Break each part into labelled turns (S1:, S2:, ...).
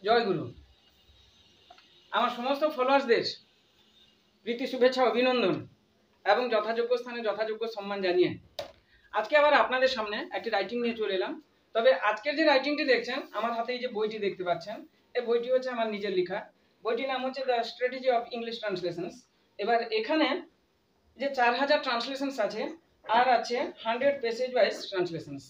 S1: জয় গুরু। আমার সমস্ত ফলোয়ার্সদের প্রীতি শুভেচ্ছা অভিনন্দন এবং যথাযোগ্য স্থানে যথাযোগ্য সম্মান জানিয়ে আজকে আবার আপনাদের সামনে একটি রাইটিং নিয়ে চলে এলাম। তবে আজকের যে রাইটিংটি দেখছেন, আমার হাতে এই যে বইটি দেখতে পাচ্ছেন, এই বইটি হচ্ছে আমার নিজের লেখা। বইটির নাম হচ্ছে the strategy of English translations. এবার এখানে যে 4000 ট্রান্সলেশনস আছে আর আছে 100 প্যাসেজ ওয়াইজ ট্রান্সলেশনস।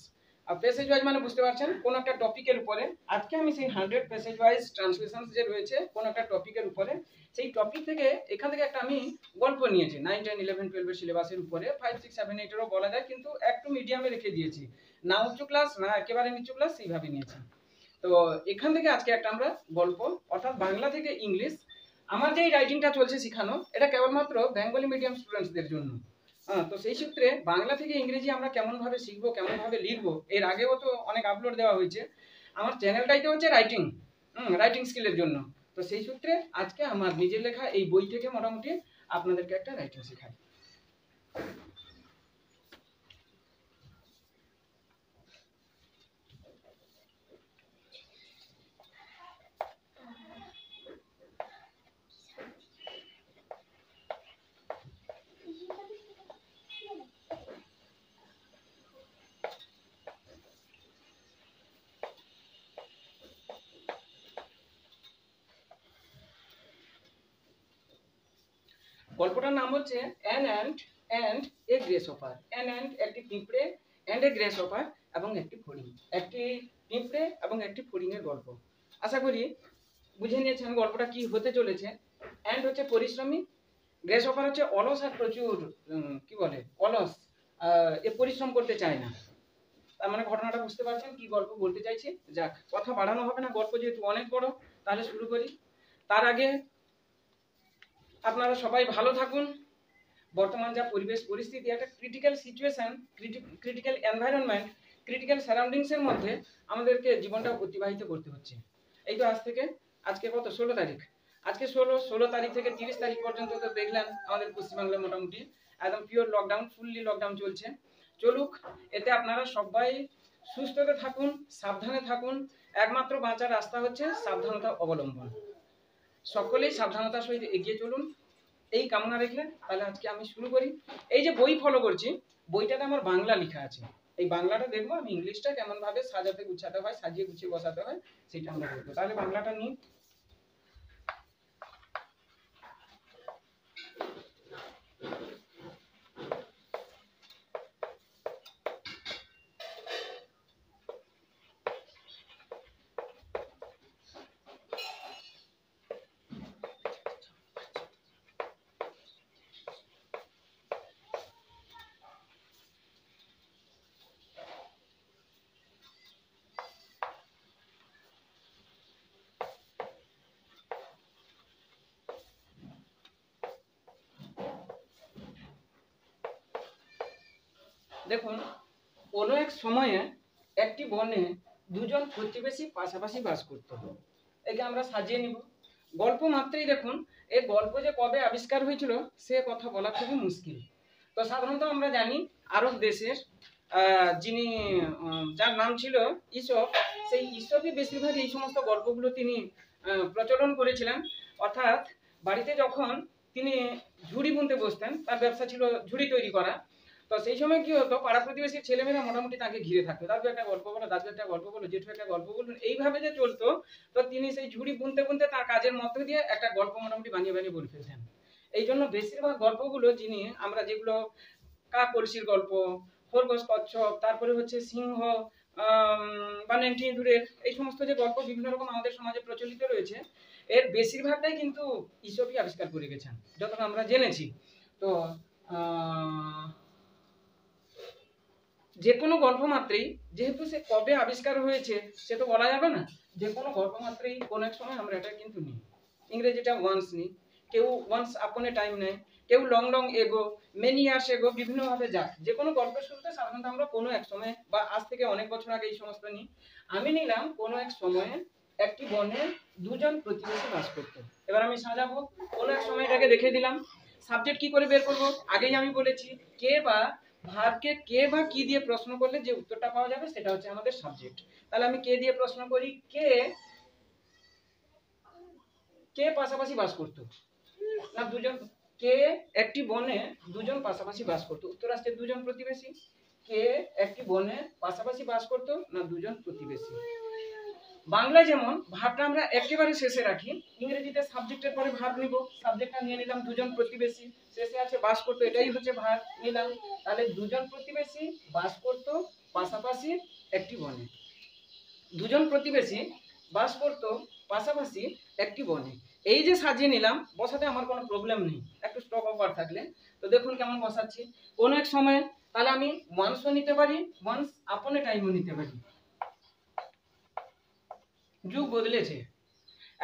S1: আর প্যাসেজ ওয়াইজ মানে বুঝতে পারছেন কোন একটা টপিকের উপরে। আজকে আমি সেই 100 প্যাসেজ ওয়াইজ ট্রান্সলেশনস যে রয়েছে কোন একটা টপিকের উপরে, সেই টপিক থেকে এখান থেকে একটা আমি গল্প নিয়েছি 9, 10, 11, 12 এর সিলেবাসের উপরে, 5, 6, 7, 8 এরও বলা যায়, কিন্তু একটু মিডিয়ামে রেখে দিয়েছি, না উচ্চ ক্লাস না একেবারে নিচু ক্লাস, সেইভাবে নিয়েছি। তো এখান থেকে আজকে একটা আমরা গল্প, অর্থাৎ বাংলা থেকে ইংলিশ, আমার যে রাইটিংটা চলছে শেখানো, এটা কেবলমাত্র বেঙ্গলি মিডিয়াম স্টুডেন্টসদের জন্য। তো সেই সূত্রে বাংলা থেকে ইংরেজি আমরা কেমনভাবে শিখবো, কেমনভাবে লিখবো, এর আগেও তো অনেক আপলোড দেওয়া হয়েছে। আমার চ্যানেলটাই তো হচ্ছে রাইটিং স্কিলের জন্য। তো সেই সূত্রে আজকে আমার নিজের লেখা এই বই থেকে মোটামুটি আপনাদেরকে একটা রাইটিং শেখাই। গল্পটার নাম হচ্ছে ant and a grasshopper. Ant and একটি পিঁপড়ে, অ্যান্ড এ গ্রেসহপার এবং একটি ফড়িং। একটি পিঁপড়ে এবং একটি ফড়িংয়ের গল্প। আশা করি বুঝে নিয়েছেন গল্পটা কি হতে চলেছে। অ্যান্ড হচ্ছে পরিশ্রমী, গ্রেসহপার হচ্ছে অলস আর প্রচুর কি বলে অলস, এ পরিশ্রম করতে চায় না। তার মানে ঘটনাটা বুঝতে পারছেন কি গল্প বলতে চাইছি। যাক, কথা বাড়ানো হবে না, গল্প যেহেতু অনেক বড়, তাহলে শুরু করি। তার আগে আপনারা সবাই ভালো থাকুন। বর্তমান যা পরিবেশ পরিস্থিতি, একটা critical situation, critical environment, critical সারাউন্ডিংসের মধ্যে আমাদেরকে জীবনটা অতিবাহিত করতে হচ্ছে। এই তো আজকে কত 16 তারিখ। আজকে 16 তারিখ থেকে 30 তারিখ পর্যন্ত তো দেখলেন আমাদের পশ্চিমবাংলায় মোটামুটি একদম পিওর লকডাউন, ফুললি লকডাউন চলছে। চলুক, এতে আপনারা সবাই সুস্থতে থাকুন, সাবধানে থাকুন। একমাত্র বাঁচার রাস্তা হচ্ছে সাবধানতা অবলম্বন। সকলেই সাবধানতার সহিত এগিয়ে চলুন, এই কামনা রেখে তাহলে আজকে আমি শুরু করি। এই যে বই ফলো করছি, বইটাতে আমার বাংলা লেখা আছে। এই বাংলাটা দেখবো, আমি ইংলিশটা কেমন ভাবে সাজাতে গুছাতে হয়, সাজিয়ে গুছিয়ে বসাতে হয়, সেটা আমরা দেখবো। তাহলে বাংলাটা নিই। দেখুন, কোনো এক সময়ে একটি বনে দুজন প্রতিবেশী পাশাপাশি বাস করত। একে আমরা সাজিয়ে নিব। গল্প মাত্রই দেখুন, এই গল্প যে কবে আবিষ্কার হয়েছিল সে কথা বলা খুবই মুশকিল। তো সাধারণত আমরা জানি আরব দেশের যিনি যার নাম ছিল ঈসপ, সেই ঈসপই বেশিরভাগ এই সমস্ত গল্পগুলো তিনি প্রচলন করেছিলেন। অর্থাৎ বাড়িতে যখন তিনি ঝুড়ি বুনতে বসতেন, তার ব্যবসা ছিল ঝুড়ি তৈরি করা। তো সেই সময় কি হতো, পাড়া প্রতিবেশীর ছেলেমেয়েরা মোটামুটি তাকে ঘিরে থাকতো। দাদু একটা গল্প বলো, দাদু একটা গল্প বলো, জেঠু একটা গল্প বলুন, এইভাবে যে চলতো। তো তিনি সেই ঝুড়ি বুনতে বুনতে তার কাজের মধ্য দিয়ে একটা গল্প মোটামুটি বানিয়ে বানিয়ে বলে ফেলতেন। এই জন্য বেশিরভাগ গল্পগুলো যিনি আমরা যেগুলো কাক কলসির গল্প, খরগোশ কচ্ছপ, তারপরে হচ্ছে সিংহ বা নেংটি ইঁদুরের, এই সমস্ত যে গল্প বিভিন্ন রকম আমাদের সমাজে প্রচলিত রয়েছে, এর বেশিরভাগটাই কিন্তু ঈশপই আবিষ্কার করে গেছেন যতটা আমরা জেনেছি। তো যে কোনো গল্প মাত্রেই, যেহেতু সে কবে আবিষ্কার হয়েছে সে তো বলা যাবে না, যে কোনো গল্প মাত্রেই কোনো এক সময় আমরা এটা কিন্তু নিই। ইংরেজিটা ওয়ান্স নিই, কেউ ওয়ান্স আপন এ টাইম নেয়, কেউ long long ago, many years এগো, বিভিন্নভাবে যায়। যে কোনো গল্পের শুরুতে সাধারণত আমরা কোনো এক সময় বা আজ থেকে অনেক বছর আগে এই সমস্ত নিই। আমি নিলাম কোনো এক সময়ে একটি বনে দুজন প্রতিবেশী বাস করত। এবার আমি সাজাবো, কোনো এক সময়টাকে রেখে দিলাম। সাবজেক্ট কি করে বের করবো, আগেই আমি বলেছি, কে বা ভার্বকে কে বা কি দিয়ে প্রশ্ন করলে যে উত্তরটা পাওয়া যাবে সেটা হচ্ছে আমাদের সাবজেক্ট। তাহলে আমি কে দিয়ে প্রশ্ন করি, কে কে পাশাপাশি বাস করতো না দুজন, কে একটি বনে দুজন পাশাপাশি বাস করতো, উত্তর আসছে দুজন প্রতিবেশী। কে একটি বনে পাশাপাশি বাস করতো না দুজন প্রতিবেশী। বাংলায় যেমন ভাবটা আমরা একেবারে শেষে রাখি, ইংরেজিতে সাবজেক্টের পরে ভাব নিব, সাবজেক্টটা নিয়ে নিলাম দুজন প্রতিবেশী, শেষে আছে বাস করতো, এটাই হচ্ছে ভাব নিলাম। তাহলে দুজন প্রতিবেশী বাস করতো পাশাপাশি একটি বনে, দুজন প্রতিবেশী বাস করতো পাশাপাশি একটি বনে। এই যে সাজিয়ে নিলাম, বসাতে আমার কোনো প্রবলেম নেই, একটু স্টপ ওভার থাকলে। তো দেখুন কেমন বসাচ্ছি, কোনো এক সময় তাহলে আমি ওয়ান্সও নিতে পারি, ওয়ান্স আপন এ টাইমও নিতে পারি। যুগ বদলেছে,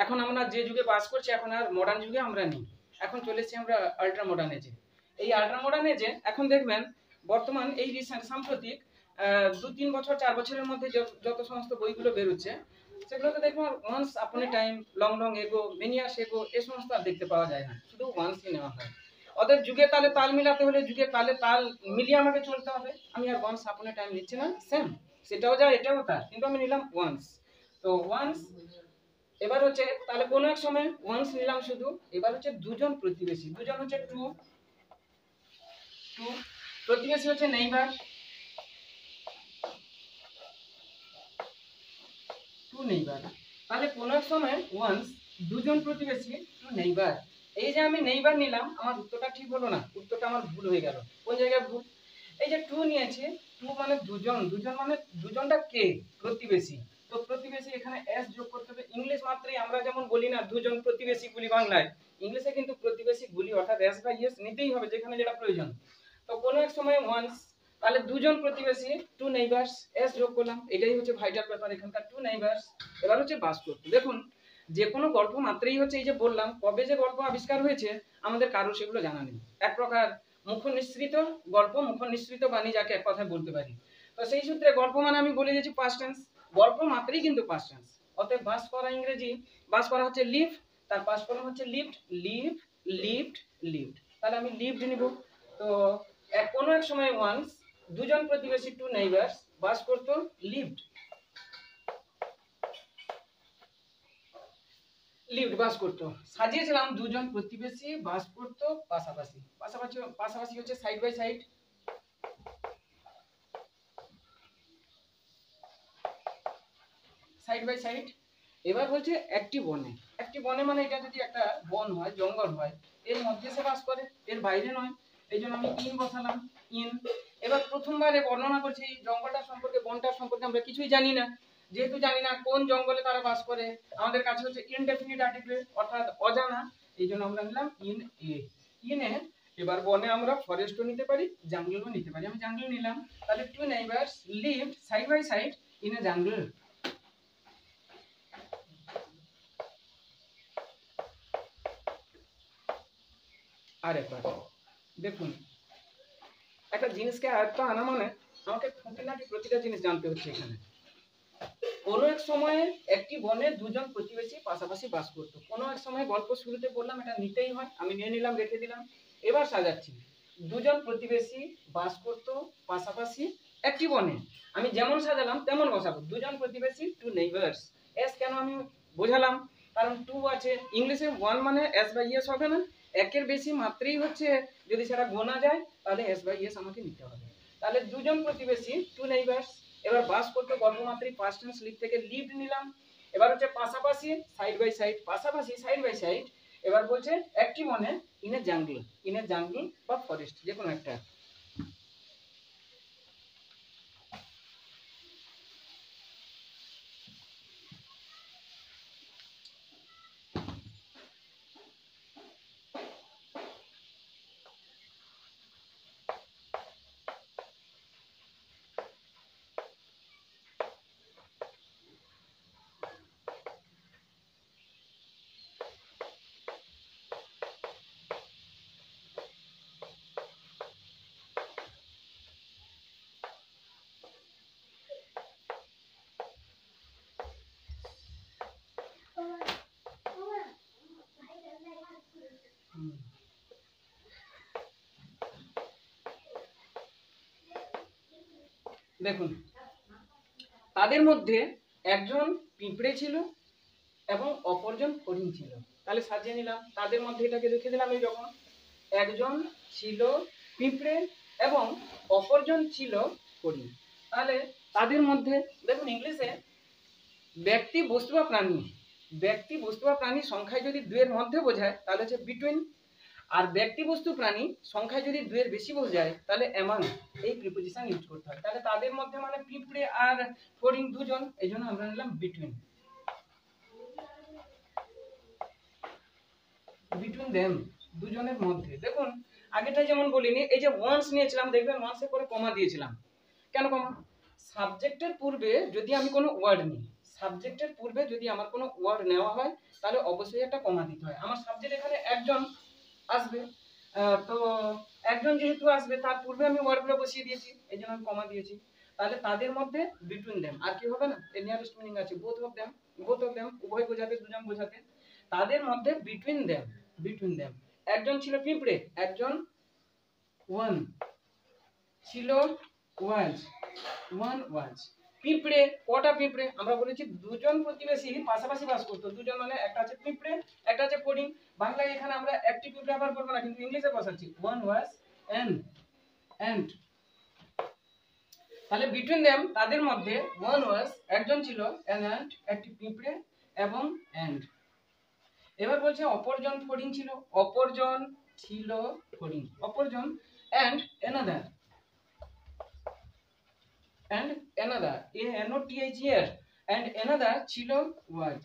S1: এখন আমরা যে যুগে বাস করছি এখন আর মডার্ন যুগে আমরা নেই, এখন চলে এসেছি আমরা আল্ট্রা মডার্ন এজে। এই আল্ট্রা মডার্ন এজে এখন দেখবেন বর্তমান এই রিসেন্ট সাম্প্রতিক 2-3 বছর 4 বছরের মধ্যে যত সমস্ত বইগুলো বেরোচ্ছে সেগুলোতে দেখবেন once upon a time, long long ago, many years ago, এই সমস্ত আর দেখতে পাওয়া যায় না, শুধু ওয়ান্সই নেওয়া হয়। ওদের যুগে তালে তাল মিলাতে হলে যুগে তালে তাল মিলিয়ে আমাকে চলতে হবে, আমি আর ওয়ান্স আপন এ টাইম নিচ্ছি না, সেম সেটাও যা এটাও তা, কিন্তু আমি নিলাম ওয়ান্স। তো ওয়ান্স এবার হচ্ছে তাহলে কোনো এক সময় ওয়ান্স নিলাম শুধু, এবার হচ্ছে দুজন প্রতিবেশী, দুজন হচ্ছে টু, টু প্রতিবেশী হচ্ছে নেইবার, টু নেইবার। তাহলে কোনো এক সময় ওয়ান্স দুজন প্রতিবেশী টু নেইবার। এই যে আমি নেইবার নিলাম, আমার উত্তরটা ঠিক হলো না, উত্তরটা আমার ভুল হয়ে গেল। কোন জায়গায় ভুল? এই যে টু নিয়েছি, টু মানে দুজন, দুজন মানে দুজনটা কে? প্রতিবেশী। তো প্রতিবেশী এখানে এস যোগ করতে হবে। ইংলিশ মাত্রই আমরা যেমন বলি না দুজন প্রতিবেশী বলি বাংলায়, ইংলিশে কিন্তু প্রতিবেশী গুলি অর্থাৎ এস বা ইয়েস নিতেই হবে যেখানে যেটা প্রয়োজন। তো কোনো এক সময় ওয়ান্স, তাহলে দুজন প্রতিবেশী টু নেইবার্স, এস যোগ করলাম, এটাই হচ্ছে ভাইটাল ব্যাপার এখানকার, টু নেইবার্স। এবার হচ্ছে বাস করতে। দেখুন যে কোনো গল্প মাত্রই হচ্ছে এই যে বললাম কবে যে গল্প আবিষ্কার হয়েছে আমাদের কারো সেগুলো জানা নেই, এক প্রকার মুখ নিঃসৃত গল্প, মুখ নিঃসৃত বাণী যাকে এক কথায় বলতে পারি। তো সেই সূত্রে গল্প মানে আমি বলে দিয়েছি পাস্ট টেন্স, গল্প মাত্রই কিন্তু পাস্ট টেন্স। অতএব বাস করা ইংরেজি, বাস করা হচ্ছে লিভ, তার পাস্ট ফর্ম হচ্ছে লিভড, লিভ, লিভড, লিভড। তাহলে আমি লিভড নিব। তো কোনো এক সময় ওয়ান্স দুজন প্রতিবেশী টু নেইবার্স বাস করতো লিভড, লিভড বাস করতো। সাজিয়েছিলাম দুজন প্রতিবেশী বাস করতো পাশাপাশি, পাশাপাশি পাশাপাশি হচ্ছে side by side, side by side. এবার বলছে একটি বনে, একটি বনে মানে এটা যদি একটা বন হয়, জঙ্গল হয়, এর মধ্যে সে বাস করে, এর বাইরে নয়, এই জন্য আমি ইন বসালাম, ইন। এবার প্রথমবারে বর্ণনা করছি এই জঙ্গলটা সম্পর্কে, বনটার সম্পর্কে আমরা কিছুই জানি না, যেহেতু জানি না কোন জঙ্গলে তারা বাস করে, আমাদের কাছে হচ্ছে ইনডেফিনিট আর্টিকেল অর্থাৎ অজানা, এই জন্য আমরা নিলাম ইন এ, ইনে। এবার বনে আমরা ফরেস্টও নিতে পারি, জঙ্গলও নিতে পারি, আমি জঙ্গল নিলাম। তাহলে two neighbours lived side by side in a jungle. আর একবার দেখুন, একটা জিনিসকে আয়ত্ত আনা মানে আমাকে খুঁটিনাটি প্রতিটা জিনিস জানতে হচ্ছে এখানে। কোনো এক সময়ে একটি বনে দুজন প্রতিবেশী পাশাপাশি বাস করতো, কোনো এক সময় গল্প শুরুতে বললাম এটা নিতেই হয়, আমি নিয়ে নিলাম, রেখে দিলাম। এবার সাজাচ্ছি, দুজন প্রতিবেশী বাস করতো পাশাপাশি একটি বনে, আমি যেমন সাজালাম তেমন বসাবো, দুজন প্রতিবেশী টু নেইবার্স। এস কেন আমি বোঝালাম, কারণ টু আছে, ইংলিশে ওয়ান মানে এস বাই ইয়েস হবে না, একের বেশি মাত্রেই হচ্ছে যদি সেটা গোনা যায় তাহলে এস বাই ইয়েস আমাকে নিতে হবে। তাহলে দুজন প্রতিবেশী টু নেইবার্স, এবার বাস করতে গল্প মাত্রই পাস্ট টেন্স লিভ থেকে লিভড নিলাম। এবার হচ্ছে পাশাপাশি সাইড বাই সাইড, পাশাপাশি সাইড বাই সাইড। এবার বলছে একটি বনে ইন এ জঙ্গল, ইন এ জঙ্গল বা ফরেস্ট যে কোনো একটা। দেখুন তাদের মধ্যে একজন পিঁপড়ে ছিল, এবং অপরজন ফড়িং ছিল। তাহলে সাজিয়ে নিলাম, তাদের মধ্যে এটাকে রেখে দিলাম এই রকম, একজন ছিল পিঁপড়ে এবং অপরজন ছিল ফড়িং। তাহলে তাদের মধ্যে দেখুন ইংলিশে ব্যক্তি বস্তু বা প্রাণী, ব্যক্তি বস্তু বা প্রাণী সংখ্যায় যদি দুয়ের মধ্যে বোঝায় তাহলে হচ্ছে বিটুইন, আর ব্যক্তি বস্তু প্রাণী সংখ্যায় যদি দুয়ের বেশি বোঝায় তাহলে এমন এই প্রিপোজিশন ইউজ করতে হয়। তাহলে তাদের মধ্যে মানে পিঁপড়ে আর ফড়িং দুজন, এই জন্য আমরা নিলাম বিটুইন, বিটুইন দেম, দুজনের মধ্যে। দেখুন আগেটা যেমন বলিনি, এই যে ওয়ান্স নিয়েছিলাম, দেখবেন ওয়ান্সের পরে কমা দিয়েছিলাম। কেন কমা? সাবজেক্টের পূর্বে যদি আমি কোনো ওয়ার্ড নিই, সাবজেক্টের পূর্বে যদি আমার কোনো ওয়ার্ড নেওয়া হয় তাহলে অবশ্যই একটা কমা দিতে হয়। আমার সাবজেক্ট এখানে একজন আসবে, তো একজন যেহেতু আসবে তার পূর্বে আমি ওয়ার্ডগুলো বসিয়ে দিয়েছি, এই জন্য আমি কমা দিয়েছি। তাহলে তাদের মধ্যে বিটুইন দেম, আর কি হবে না, এর নিয়ারেস্ট মিনিং আছে both of them, both of them উভয় বোঝাতে, দুজন বোঝাতে। তাদের মধ্যে বিটুইন দেম, বিটুইন দেম, একজন ছিল পিঁপড়ে, একজন ওয়ান ছিল, ওয়াজ, ওয়ান ওয়াজ। পিঁপড়ে, কটা পিঁপড়ে? আমরা বলেছি দুজন প্রতিবেশী পাশাপাশি বাস করতো, দুজন মানে একটা আছে পিঁপড়ে একটা আছে ফড়িং। বাংলায় এখানে আমরা একটি পিঁপড়ে ব্যবহার করবো না, কিন্তু ইংলিশে বসাচ্ছি ওয়ান ওয়াজ এন্ড। তাহলে বিটুইন দেম তাদের মধ্যে ওয়ান ওয়াজ একজন ছিল, এন্ড একটি পিঁপড়ে এবং এন্ড। এবার বলছে অপরজন ফড়িং ছিল, অপরজন ছিল ফড়িং, অপরজন and another, and another, A-N-O-T-H-E-R, and another ছিল was,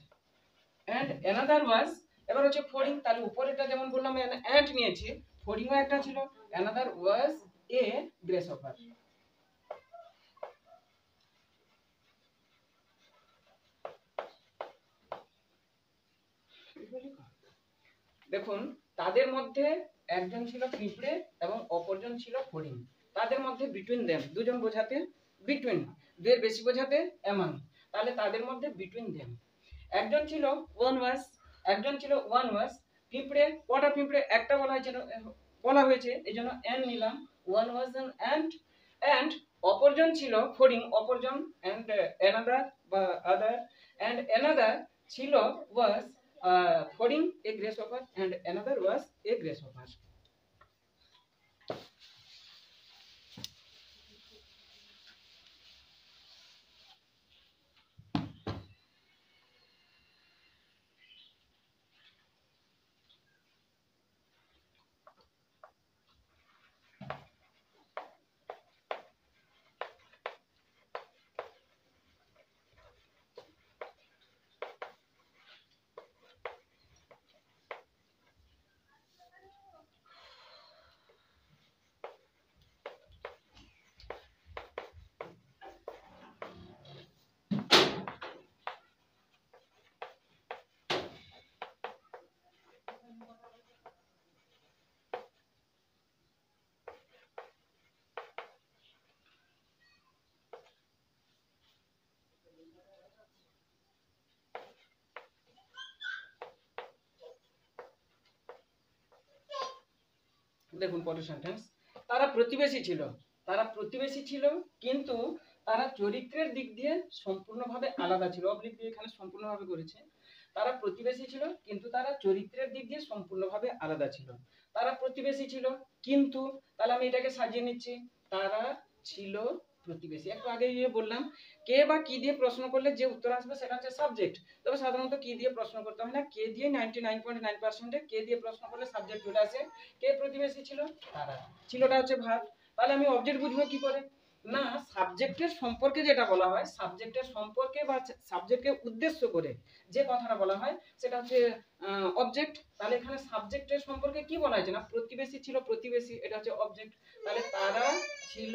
S1: and another was। এবার হচ্ছে ফড়িং, তাহলে উপরেটা যেমন বললাম and নিয়েছি, ফড়িংও একটা ছিল, another was a grasshopper। দেখুন তাদের মধ্যে একজন ছিল পিঁপড়ে এবং অপরজন ছিল ফড়িং, তাদের মধ্যে বিটুইন দেম, দুজন বোঝাতে বিটুইন, দুয়ের বেশি বোঝাতে এমন। তাহলে তাদের মধ্যে বিটুইন দেম একজন ছিল ওয়ান ওয়াজ, একজন ছিল ওয়ান ওয়াজ। পিঁপড়ে, কটা পিঁপড়ে? একটা বলা হয়েছে এই জন্য এন নিলাম, ওয়ান ওয়াজ এন্ড অপরজন ছিল ফড়িং, অপরজন এন্ড অ্যানাদার বা আদার, এন্ড অ্যানাদার ছিল ওয়াজ ফড়িং এ গ্রেসহপার, এন্ড অ্যানাদার ওয়াজ এ গ্রেসহপার। দেখুন পরের সেন্টেন্স, তারা প্রতিবেশী ছিল, তারা প্রতিবেশী ছিল কিন্তু তারা চরিত্রের দিক দিয়ে সম্পূর্ণভাবে আলাদা ছিল। অবলিক দিয়ে এখানে সম্পূর্ণভাবে করেছে, তারা প্রতিবেশী ছিল কিন্তু তারা চরিত্রের দিক দিয়ে সম্পূর্ণভাবে আলাদা ছিল। তারা প্রতিবেশী ছিল কিন্তু, তাহলে আমি এটাকে সাজিয়ে নিচ্ছি, তারা ছিল প্রতিবেশী। একটু আগে বললাম কে বা কি দিয়ে প্রশ্ন করলে যে উত্তর আসবে সেটা হচ্ছে সাবজেক্ট, তবে সাধারণত কি দিয়ে প্রশ্ন করতে হয় না, কে দিয়ে 99.9% কে দিয়ে প্রশ্ন করলে সাবজেক্ট চলে আসে। কে প্রতিবেশী ছিল? তারা। ছিলটা হচ্ছে ভার্ব, তাহলে আমি অবজেক্ট বুঝবো কি করে না, সাবজেক্টের সম্পর্কে যেটা বলা হয়, সাবজেক্টের সম্পর্কে বা সাবজেক্টকে উদ্দেশ্য করে যে কথাটা বলা হয় সেটা হচ্ছে অবজেক্ট। তাহলে এখানে সাবজেক্টের সম্পর্কে কি বলা হয়েছে না, প্রতিবেশী ছিল, প্রতিবেশী, এটা হচ্ছে অবজেক্ট। তাহলে তারা ছিল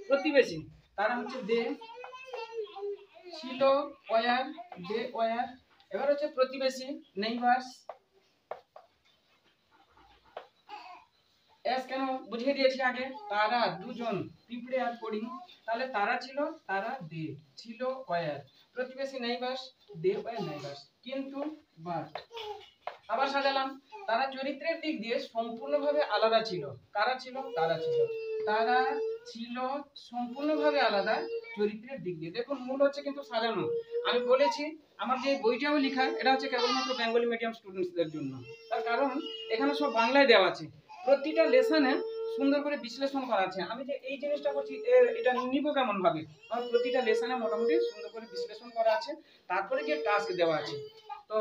S1: প্রতিবেশী, তারা হচ্ছে দে ছিল, ওয়ার দে ওয়ার। এবার হচ্ছে প্রতিবেশী নেইবার্স, এস কেন বুঝিয়ে দিয়েছি আগে, তারা দুজন পিঁপড়ে আর ফড়িং, তাহলে তারা ছিল, তারা দে ছিল, ওয়ার প্রতিবেশী নেইবার্স, দে ওয়ার নেইবার্স, কিন্তু বাট। আবার সাজালাম, তারা চরিত্রের দিক দিয়ে সম্পূর্ণভাবে আলাদা ছিল, কারা ছিল? তারা ছিল, তারা ছিল সম্পূর্ণভাবে আলাদা চরিত্রের দিক দিয়ে। দেখুন মূল হচ্ছে কিন্তু সাজানো। আমি বলেছি আমার যে বইটাও লেখা এটা হচ্ছে কেবলমাত্র বেঙ্গলি মিডিয়াম স্টুডেন্টসদের জন্য। তার কারণ এখানে সব বাংলায় দেওয়া আছে, প্রতিটা লেসনে সুন্দর করে বিশ্লেষণ করা আছে। আমি যে এই জিনিসটা করছি এটা নিব কেমন ভাবে, আমার প্রতিটা লেসনে মোটামুটি সুন্দর করে বিশ্লেষণ করা আছে, তারপরে গিয়ে টাস্ক দেওয়া আছে। তো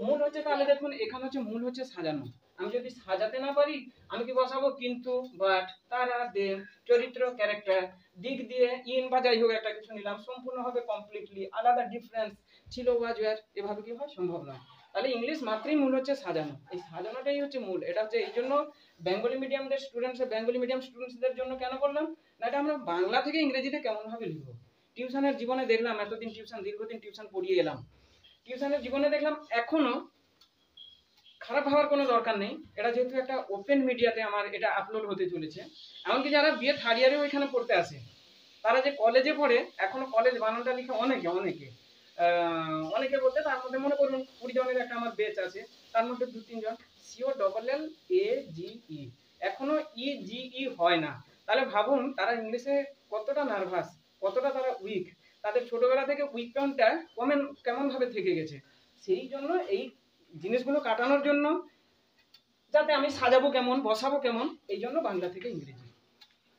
S1: মূল হচ্ছে তাহলে দেখুন এখানে হচ্ছে মূল হচ্ছে সাজানো। আমি যদি সাজাতে না পারি আমি কি বসাবো কিন্তু, বাট, তারা, দে, চরিত্র, ক্যারেক্টার, দিক দিয়ে ইন বা যাই হোক একটা কিছু নিলাম, সম্পূর্ণভাবে কমপ্লিটলি আলাদা, ডিফারেন্স, ছিল, ওয়াজ, ওয়্যার, এভাবে কি হয় সম্ভব নয়। তাহলে ইংলিশ মাত্রই মূল হচ্ছে সাজানো, এই সাজানোটাই হচ্ছে মূল। এটা হচ্ছে এই জন্য বেঙ্গলি মিডিয়ামদের স্টুডেন্টস, বেঙ্গলি মিডিয়াম স্টুডেন্টসদের জন্য কেন করলাম না, এটা আমরা বাংলা থেকে ইংরেজিতে কেমন ভাবে লিখবো। টিউশনের জীবনে দেখলাম, এতদিন টিউশন, দীর্ঘদিন টিউশন পড়িয়ে এলাম, টিউশনের জীবনে দেখলাম এখনো খারাপ ভাবার কোনো দরকার নেই। এটা যেহেতু একটা ওপেন মিডিয়াতে আমার এটা আপলোড হতে চলেছে, এমনকি যারা বিএ থার্ড ইয়ারেও এখানে পড়তে আসে, তারা যে কলেজে পড়ে এখনো কলেজ বানানটা লিখে অনেকে অনেকে অনেকে বলতে তার মধ্যে মনে করুন 20 জনের একটা আমার বেচ আছে, তার মধ্যে 2-3 জন COLLAGE এখনো EGE হয় না। তাহলে ভাবুন তারা ইংলিশে কতটা নার্ভাস, কতটা তারা উইক, তাদের ছোটবেলা থেকে উইক পয়েন্টটা কেমন ভাবে থেকে গেছে। সেই জন্য এই জিনিসগুলো কাটানোর জন্য, যাতে আমি সাজাবো কেমন, বসাবো কেমন, এই জন্য বাংলা থেকে ইংরেজি।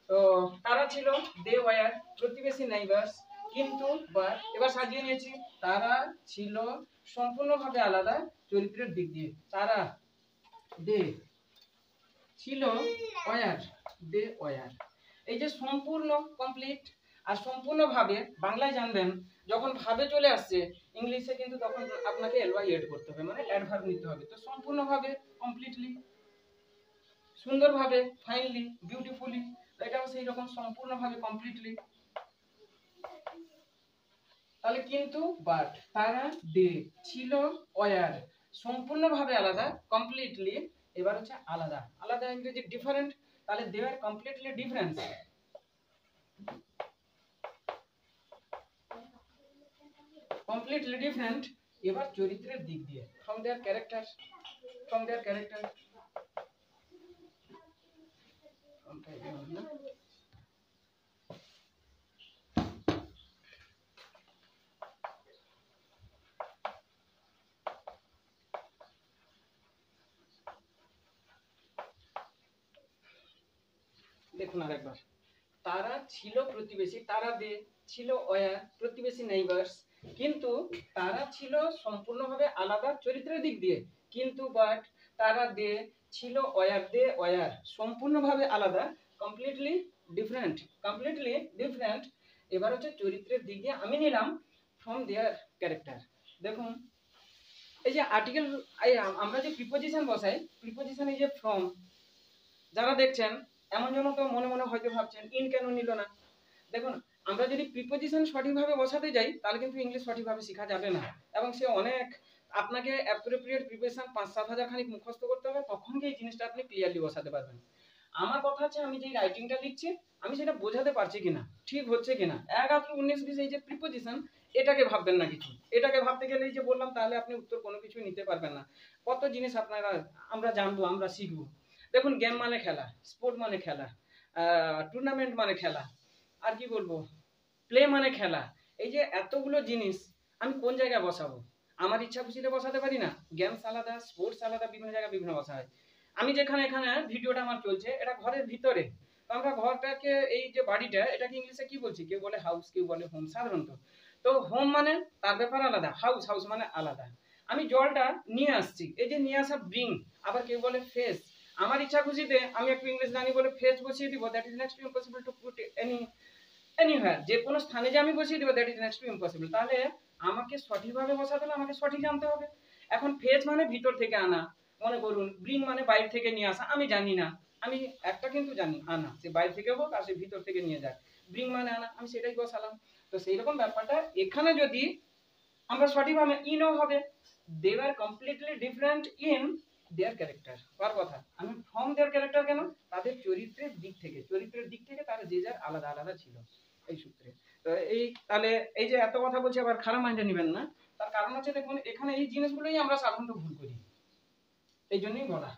S1: তো তারা ছিল, দে ওয়্যার, প্রতিবেশী, নাইবার্স, কিন্তু, বাট, এবার সাজিয়ে নিয়েছি। তারা ছিল সম্পূর্ণভাবে আলাদা চরিত্রের দিক দিয়ে। তারা, দে, ছিল, ওয়্যার, দে ওয়্যার। এই যে সম্পূর্ণ, কমপ্লিট আর সম্পূর্ণভাবে বাংলায় জানবেন, যখন ভাবে চলে আসছে ইংলিশে কিন্তু তখন আপনাকে এলওয়াই এড করতে হবে, মানে অ্যাডভার্ব নিতে হবে। তো সম্পূর্ণভাবে, কমপ্লিটলি, সুন্দরভাবে, ফাইনলি, বিউটিফুলি, এটাও সেই রকম সম্পূর্ণভাবে, কমপ্লিটলি। তাহলে কিন্তু, বাট, তারা, দে, ছিল, ওয়্যার, সম্পূর্ণভাবে আলাদা, কমপ্লিটলি, এবার হচ্ছে আলাদা। আলাদা ইংরেজি ডিফারেন্ট, তাহলে they are completely different. Completely different. এবার চরিত্রের দিক দিয়ে, from their character, from their character, দেখুন আরেকবার। তারা ছিল প্রতিবেশী, তারা, দে, ছিল, ওয়্যার, প্রতিবেশী, নাইবার্স, কিন্তু তারা ছিল সম্পূর্ণভাবে আলাদা চরিত্রের দিক দিয়ে, কিন্তু, বাট, তারা, দে, ছিল, ওয়্যার, দে ওয়্যার, সম্পূর্ণভাবে আলাদা, কমপ্লিটলি ডিফারেন্ট, কমপ্লিটলি ডিফারেন্ট। এবার হচ্ছে চরিত্রের দিক দিয়ে আমি নিলাম ফ্রম দেয়ার ক্যারেক্টার। দেখুন এই যে আর্টিকেল, আমরা যে প্রিপোজিশন বসাই, প্রিপোজিশন এই যে ফ্রম, যারা দেখছেন এমন জন তো মনে মনে হয়তো ভাবছেন ইন কেন নিল না। দেখুন আমরা যদি প্রিপোজিশন সঠিকভাবে বসাতে যাই তাহলে কিন্তু ইংলিশ সঠিকভাবে শেখা যাবে না, এবং সে অনেক আপনাকে অ্যাপ্রোপ্রিয়েট প্রিপারেশন 5-7 হাজার খানিক মুখস্থ করতে হবে, তখন গিয়ে এই জিনিসটা আপনি ক্লিয়ারলি বসাতে পারবেন। আমার কথা হচ্ছে আমি যে রাইটিংটা লিখছি আমি সেটা বোঝাতে পারছি কিনা, ঠিক হচ্ছে কিনা। 1-19-20 এই যে প্রিপোজিশন, এটাকে ভাববেন না কিছু, এটাকে ভাবতে গেলে এই যে বললাম তাহলে আপনি উত্তর কোনো কিছু নিতে পারবেন না। কত জিনিস আপনারা আমরা জানবো, আমরা শিখবো। দেখুন গেম মানে খেলা, স্পোর্ট মানে খেলা, টুর্নামেন্ট মানে খেলা, আর কি বলবো, প্লে মানে খেলা। এই যে এতগুলো জিনিস আমি কোন জায়গায় বসাবো, আমার ইচ্ছা খুশিতে বসাতে পারি না। গেমস আলাদা, স্পোর্টস আলাদা, বিভিন্ন জায়গায় বিভিন্ন বসা হয়। আমি যেখানে এখানে ভিডিওটা আমার চলছে এটা ঘরের ভিতরে, তো আমরা ঘরটাকে এই যে বাড়িটা এটাকে ইংলিশে কি বলছি, কেউ বলে হাউস, কেউ বলে হোম সাধারণত। তো হোম মানে তার ব্যাপার আলাদা, হাউস, হাউস মানে আলাদা। আমি জলটা নিয়ে আসছি, এই যে নিয়ে আসা ব্রিং, আবার কেউ বলে ফেস। আমার ইচ্ছা খুশিতে আমি একটু ইংলিশ জানি বলে ফেস বসিয়ে দিব, that is next to impossible to put anywhere, যে কোনো স্থানে যে আমি বসিয়ে দিব that is next to impossible. তাহলে আমাকে সঠিকভাবে বসাতে হলে আমাকে সঠিক জানতে হবে। এখন ফেজ মানে ভিতর থেকে আনা, মনে করুন ব্রিং মানে বাইরে থেকে নিয়ে আসা, আমি জানি না, আমি একটা কিন্তু জানি আনা, সে বাইরে থেকে হোক আর সে ভিতর থেকে নিয়ে যাক, ব্রিং মানে আনা, আমি সেটাই বসালাম। তো সেই রকম ব্যাপারটা এখানে যদি আমরা সঠিকভাবে ইনও হবে, they are completely different in their character. তার কথা আমি ফ্রম দেয়ার ক্যারেক্টার কেন, তাদের চরিত্রের দিক থেকে, চরিত্রের দিক থেকে তারা যে যার আলাদা আলাদা ছিল এই সূত্রে। তো এই তাহলে এই যে এত কথা বলছি আবার খারাপ মাইন্ডে নেবেন না, তার কারণ হচ্ছে দেখুন এখানে এই জিনিসগুলোই আমরা সাধারণত ভুল করি, এই জন্যই বলা।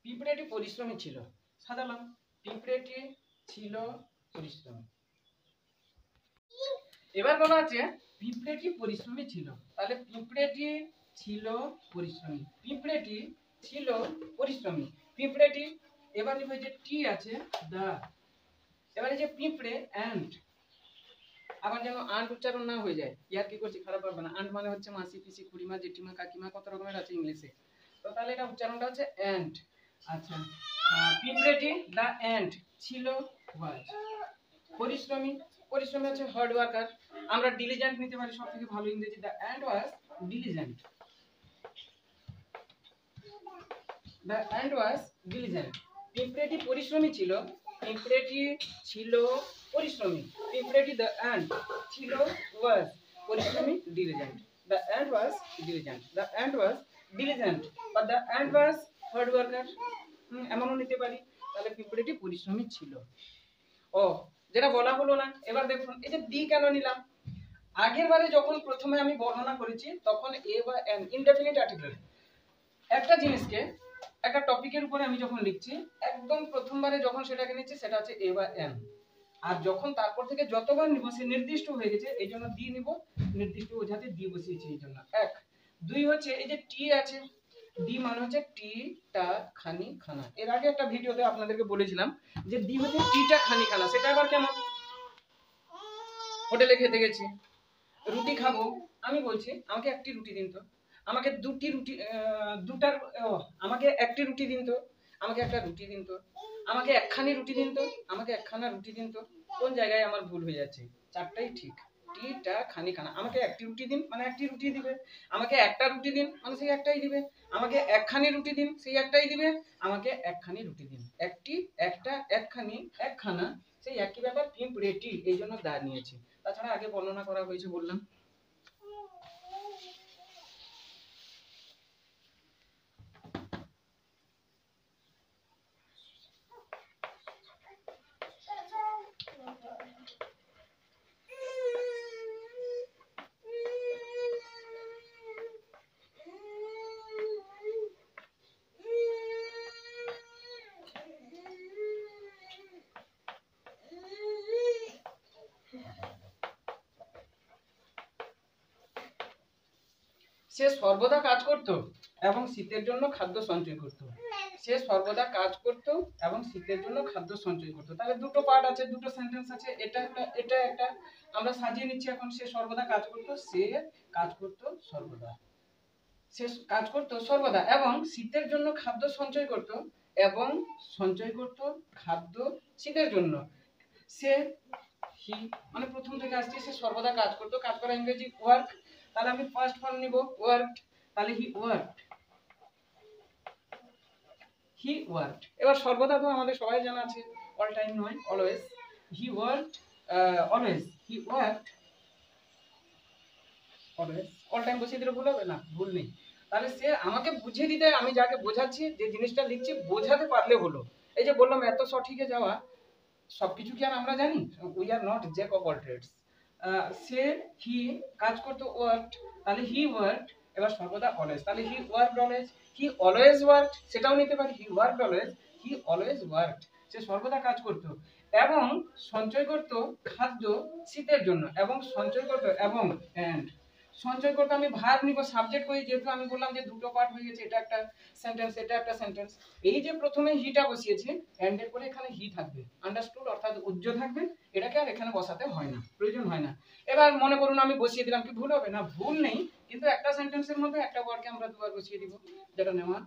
S1: পিঁপড়েটি পরিশ্রমী ছিল, সাজালাম পিঁপড়েটি ছিল পরিশ্রমী। এবার বলা আছে পিঁপড়েটি পরিশ্রমী ছিল, তাহলে পিঁপড়েটি ছিল পরিশ্রমী, পিঁপড়েটি ছিল পরিশ্রমী, পিঁপড়েটি। এবার নিব যে টি আছে দা, এবারে যে পিঁপড়ে অ্যান্ট, আবার যেন আন্ট উচ্চারণ না হয়ে যায়, ইয়ার কি করছি খারাপ পারবে না। আন্ট মানে হচ্ছে মাসি পিসি খুড়িমা জেঠিমা কাকিমা কত রকমের আছে ইংলিশে, তো তাহলে এটা উচ্চারণটা হচ্ছে অ্যান্ট। আচ্ছা, পিঁপড়েটি দা অ্যান্ট ছিল ওয়াজ পরিশ্রমী, পরিশ্রমী হচ্ছে হার্ড ওয়ার্কার, আমরা ডিলিজেন্ট নিতে পারি সব থেকে ভালো ইংরেজি, the ant was diligent, the ant was diligent. পিঁপড়েটি পরিশ্রমী ছিল, পিঁপড়েটি ছিল পরিশ্রমী, পিঁপড়েটি দ্য অ্যান্ট ছিল ওয়াজ পরিশ্রমী diligent, the ant was diligent, the ant was diligent বা the ant was hard worker, এমনও নিতে পারি। তাহলে পিঁপড়েটি পরিশ্রমী ছিল। ও যেটা বলা হলো না, এবার দেখুন এই যে দি কেন নিলাম, আগের বারে যখন প্রথমে আমি বর্ণনা করেছি তখন এ বা এন ইনডেফিনিট আর্টিকেল, একটা জিনিসকে একটা টপিকের উপরে আমি যখন লিখছি একদম প্রথমবারে যখন সেটাকে নিচ্ছি সেটা হচ্ছে এ বা এন, আর যখন তারপর থেকে যতবার নিব সে নির্দিষ্ট হয়ে গেছে এই জন্য দি নিব, নির্দিষ্ট বোঝাতে দি বসিয়েছি এই জন্য এক। দুই হচ্ছে এই যে টি আছে, দি মানে হচ্ছে টি টা খানি খানা, এর আগে একটা ভিডিওতে আপনাদেরকে বলেছিলাম যে দি হচ্ছে টি টা খানি খানা, সেটা আবার কেমন, হোটেলে খেতে গেছি রুটি খাবো, আমি বলছি আমাকে একটি রুটি দিন তো, আমাকে দুটি রুটি দুটার আমাকে একটি রুটি দিন তো, আমাকে একটা রুটি দিন তো, আমাকে একখানি রুটি দিন তো, আমাকে একখানা রুটি দিন তো, কোন জায়গায় আমার ভুল হয়ে যাচ্ছে, চারটাই ঠিক, টিটা খানি খানা, আমাকে একটি রুটি দিন মানে একটি রুটি দিবে, আমাকে একটা রুটি দিন মানে সেই একটাই দিবে, আমাকে একখানি রুটি দিন সেই একটাই দিবে, আমাকে একখানি রুটি দিন, একটি একটা একখানি একখানা সেই একই ব্যাপার, পিঁপড়েটি এই জন্য দা নিয়েছি, তাছাড়া আগে বর্ণনা করা হয়েছে বললাম। সে সর্বদা কাজ করত এবং শীতের জন্য খাদ্য সঞ্চয় করত, সে সর্বদা কাজ করত এবং শীতের জন্য খাদ্য সঞ্চয় করত, তাহলে দুটো পার্ট আছে, দুটো সেন্টেন্স আছে, এটা একটা এটা একটা, আমরা সাজিয়ে নিচ্ছি এখন। সে সর্বদা কাজ করত, সে কাজ করত সর্বদা, সে কাজ করত সর্বদা এবং শীতের জন্য খাদ্য সঞ্চয় করত, এবং সঞ্চয় করত খাদ্য শীতের জন্য। সে হি মানে প্রথম থেকে আসছে, সে সর্বদা কাজ করত, কাজ করা ইংরেজি ওয়ার্ক, তাহলে আমি ফার্স্ট ফর্ম নিব ওয়ার্কড, তাহলে হি ওয়ার্কড, হি ওয়ার্কড। এবার সর্বদা তো আমাদের সবাই জানা আছে, অল টাইম নয়, অলওয়েজ, হি ওয়ার্কড অলওয়েজ, হি ওয়ার্কড অলওয়েজ, অল টাইম বসিয়ে দিলে ভুল হবে না, ভুল নেই। তাহলে সে আমাকে বুঝিয়ে দিতে, আমি যাকে বোঝাচ্ছি যে জিনিসটা লিখছি বোঝাতে পারলে হলো। এই যে বললাম এত সঠিকে যাওয়া, সবকিছু কি আর আমরা জানি, we are not jack of all trades. সে হি কাজ করতো ওয়ার্কড, তাহলে হি ওয়ার্কড, এবার সর্বদা অলওয়েজ, তাহলে he worked always, he always worked, সেটাও নিতে পারি, he worked always, he always worked, সে সর্বদা কাজ করত এবং সঞ্চয় করত খাদ্য শীতের জন্য, এবং সঞ্চয় করত এবং এন্ড সঞ্চয় করতে আমি ভার্ব নিব, সাবজেক্ট করি, যেহেতু আমি বললাম যে দুটো পার্ট হয়ে গেছে, এটা একটা সেন্টেন্স এটা একটা সেন্টেন্স, এই যে প্রথমে হিটা বসিয়েছি এন্ড এর পরে এখানে হি থাকবে, আন্ডারস্টুড অর্থাৎ উজ্জ থাকবে, এটাকে আর এখানে বসাতে হয় না, প্রয়োজন হয় না। এবার মনে করুন আমি বসিয়ে দিলাম, কি ভুল হবে না, ভুল নেই, কিন্তু একটা সেন্টেন্সের মধ্যে একটা ওয়ার্ডকে আমরা দুবার বসিয়ে দিব, যেটা নেওয়া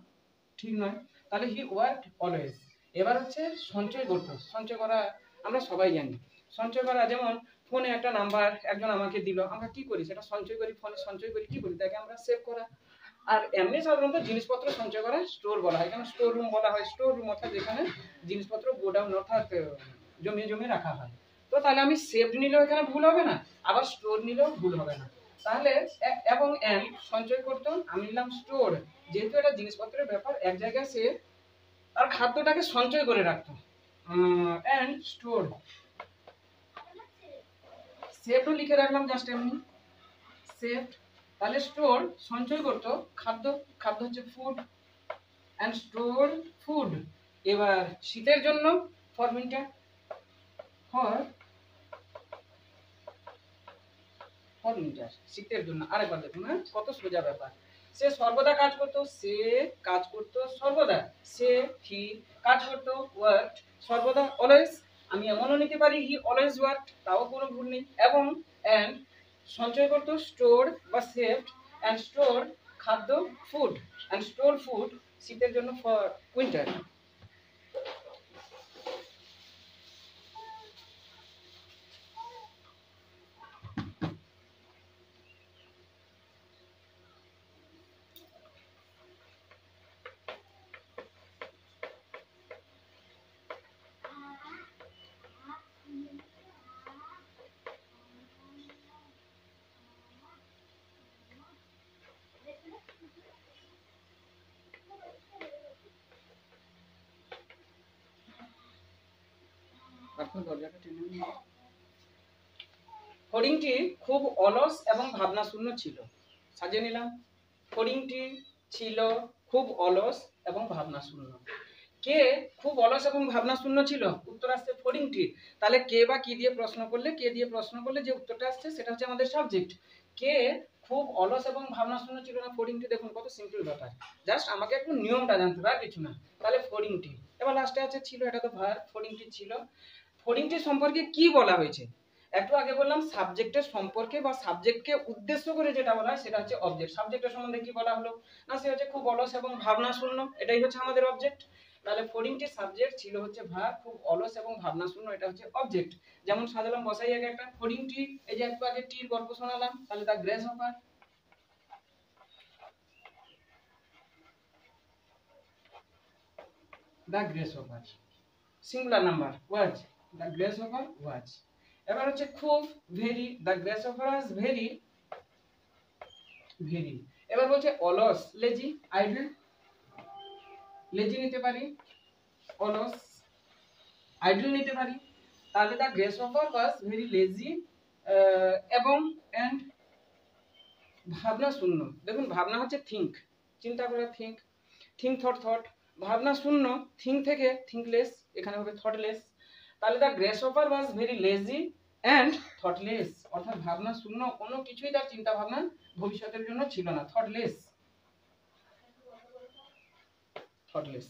S1: ঠিক নয়। তাহলে হি ওয়ার্কড অলওয়েজ। এবার হচ্ছে সঞ্চয় করতো, সঞ্চয় করা আমরা সবাই জানি, সঞ্চয় করা যেমন ফোনে একটা নাম্বার একজন আমাকে দিল, আমরা কি করি সেটা সঞ্চয় করি, ফোনে সঞ্চয় করি, কি করি তাকে আমরা সেভ করা। আর এমনি সাধারণত জিনিসপত্র সঞ্চয় করা স্টোর বলা হয়, এখানে স্টোর রুম বলা হয়, স্টোর রুম অর্থাৎ যেখানে জিনিসপত্র গোডাউন অর্থাৎ জমিয়ে জমিয়ে রাখা হয়। তো তাহলে আমি সেভ নিলেও এখানে ভুল হবে না, আবার স্টোর নিলেও ভুল হবে না। তাহলে এবং এন্ড সঞ্চয় করতো, আমি নিলাম স্টোর, যেহেতু এটা জিনিসপত্রের ব্যাপার, এক জায়গায় সে আর খাদ্যটাকে সঞ্চয় করে রাখতো, এন্ড স্টোর, সেভও লিখে রাখলাম জাস্ট এমনি, সেভ, তাহলে স্টোর সঞ্চয় করতো খাদ্য, খাদ্য হচ্ছে ফুড, অ্যান্ড স্টোর ফুড। এবার শীতের জন্য ফর উইন্টার, ফর উইন্টার, শীতের জন্য। আরেকবার দেখুন, হ্যাঁ কত সোজা ব্যাপার। সে সর্বদা কাজ করতো, সে কাজ করতো সর্বদা, সে হি কাজ করতো, ওয়ার্কড সর্বদা অলওয়েজ। আমি এমনও নিতে পারি হি অলওয়েজ ওয়ার্কড, তাও কোনো ভুল নেই। এবং অ্যান্ড সঞ্চয় করতো, স্টোর বা সেভড, অ্যান্ড স্টোর খাদ্য, ফুড, অ্যান্ড স্টোর ফুড শীতের জন্য ফর উইন্টার। হরিণটি খুব অলস এবং ভাবনাশূন্য ছিল। সাজিয়ে নিলাম, হরিণটি ছিল খুব অলস এবং ভাবনাশূন্য। কে খুব অলস এবং ভাবনাশূন্য ছিল? উত্তর আসছে হরিণটি। তাহলে কে বা কি দিয়ে প্রশ্ন করলে, কে দিয়ে প্রশ্ন করলে যে উত্তরটা আসছে সেটা হচ্ছে আমাদের সাবজেক্ট। কে খুব অলস এবং ভাবনাশূন্য ছিল না হরিণটি। দেখুন কত সিম্পল ব্যাপার, জাস্ট আমাকে একটু নিয়মটা জানতে হবে আর কিছু না। তাহলে হরিণটি, এবার লাস্টে আছে ছিল, এটা তো ভার, হরিণটি ছিল। হরিণটি সম্পর্কে কি বলা হয়েছে? একটু আগে বললাম সাবজেক্টের সম্পর্কে বা সাবজেক্টকে উদ্দেশ্য করে যেটা বলা হয় সেটা হচ্ছে অবজেক্ট। সাবজেক্টের সম্বন্ধে কি বলা হলো না, সে হচ্ছে খুব অলস এবং ভাবনা শূন্য, এটাই হচ্ছে আমাদের অবজেক্ট। তাহলে হরিণটির সাবজেক্ট ছিল হচ্ছে ভার, খুব অলস এবং ভাবনা শূন্য, এটা হচ্ছে অবজেক্ট। যেমন সাজালাম, বসাই আগে একটা হরিণটি, এই যে একটু আগে টির গল্প শোনালাম, তাহলে the grasshopper, the grasshopper singular number was, the grasshopper was. এবার হচ্ছে খুব, very, the grasshopper was very, very. এবার বলছে অলস, লেজি, আইডল, লেজি নিতে পারি, অলস আইডল নিতে পারি। তাহলে the grasshopper was very lazy এবং এন্ড ভাবনা শূন্য। দেখুন ভাবনা হচ্ছে থিঙ্ক, চিন্তা করে থিঙ্ক, থিঙ্ক থট থট। ভাবনা শূন্য, থিঙ্ক থেকে থিঙ্কলেস, এখানে হবে থটলেস। তাহলে the grasshopper was very lazy and thoughtless, অর্থাৎ ভাবনা শূন্য, কোনো কিছুই তার চিন্তা ভাবনা ভবিষ্যতের জন্য ছিল না, থটলেস, থটলেস।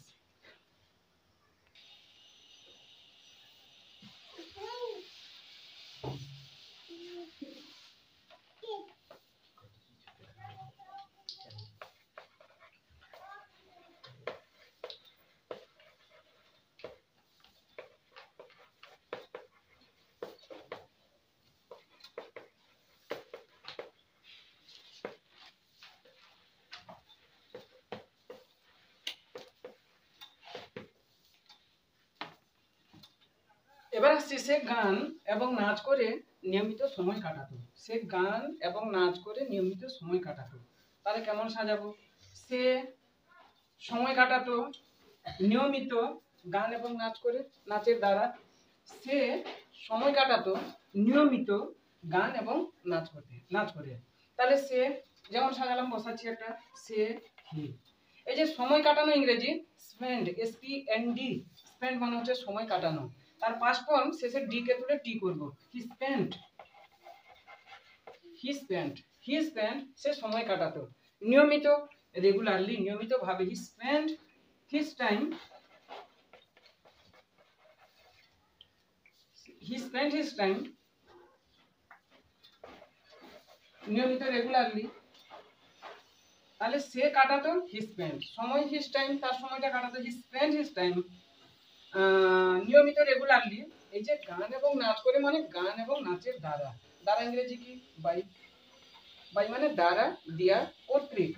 S1: এবার আসছে সে গান এবং নাচ করে নিয়মিত সময় কাটাতো। সে গান এবং নাচ করে নিয়মিত সময় কাটাতো। তাহলে কেমন সাজাবো? সে সময় কাটাতো নিয়মিত গান এবং নাচ করে, নাচের দ্বারা। সে সময় কাটাতো নিয়মিত গান এবং নাচ করে। তাহলে সে, যেমন সাজালাম, বসাচ্ছি একটা সে, হি। এই যে সময় কাটানো ইংরেজি স্পেন্ড, SPEND, স্পেন্ড মানে হচ্ছে সময় কাটানো। তার পাস্ট ফর্ম শেষে ডি কে তুলে টি করব, he spent, he spent, he spent, সে সময় কাটাতো নিয়মিত, রেগুলারলি, নিয়মিত ভাবে। He spent his time, he spent his time নিয়মিত, রেগুলারলি। তাহলে সে কাটাতো হি স্পেন্ট, সময় হিজ টাইম, তার সময়টা কাটাতো, হি স্পেন্ট হিজ টাইম নিয়মিত, রেগুলারলি। এই যে গান এবং নাচ করে মানে গান এবং নাচের দ্বারা, দ্বারা ইংরেজি কি? বাই, বাই মানে দ্বারা, দিয়া, কর্তৃক,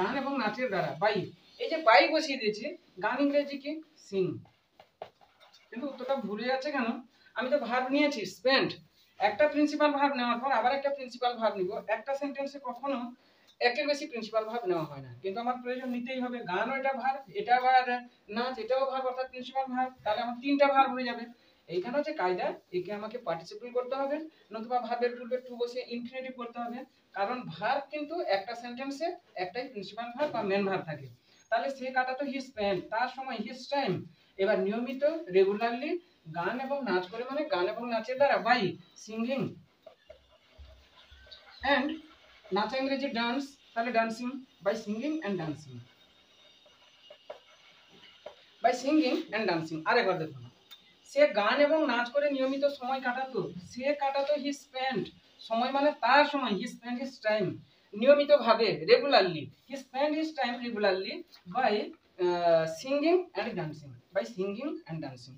S1: গান এবং নাচের দ্বারা, বাই। এই যে বাই বসিয়ে দিয়েছি, গান ইংরেজি কি? সিং। কিন্তু উত্তরটা ভুলে যাচ্ছে কেন? আমি তো ভার্ব নিয়েছি স্পেন্ড, একটা প্রিন্সিপাল ভার্ব নেওয়ার পর আবার একটা প্রিন্সিপাল ভার্ব নিব। একটা সেন্টেন্সে কখনো একের বেশি প্রিন্সিপাল ভার্ব নেওয়া হয় না, কিন্তু আমার প্রয়োজন নিতেই হবে। গানও এটা ভার্ব, এটা আবার নাচ, এটাও ভার্ব, অর্থাৎ প্রিন্সিপাল ভার্ব। তাহলে আমার তিনটা ভার্ব হয়ে যাবে। এইখানে হচ্ছে কায়দা, একে আমাকে পার্টিসিপল করতে হবে, নতুবা ভার্বের পূর্বে টু বসে ইনফিনিটিভ করতে হবে। কারণ ভার্ব কিন্তু একটা সেন্টেন্সে একটাই প্রিন্সিপাল ভার্ব বা মেন ভার্ব থাকে। তাহলে সে কাটাতো হি স্পেন্ট, তার সময় হিজ টাইম। এবার নিয়মিত রেগুলারলি গান এবং নাচ করে মানে গান এবং নাচের দ্বারা, বাই সিঙ্গিং অ্যান্ড নাচা ইংরেজি ডান্স, তাহলে dancing, by singing and dancing, by singing and dancing. আরেকবার দেখুন, সে গান এবং নাচ করে নিয়মিত সময় কাটাতো, সে কাটাতো হি স্পেন্ট, সময় মানে তার সময়, হি স্পেন্ট হিজ টাইম, নিয়মিত ভাবে regularly, he spent his time regularly by singing and dancing, by singing and dancing.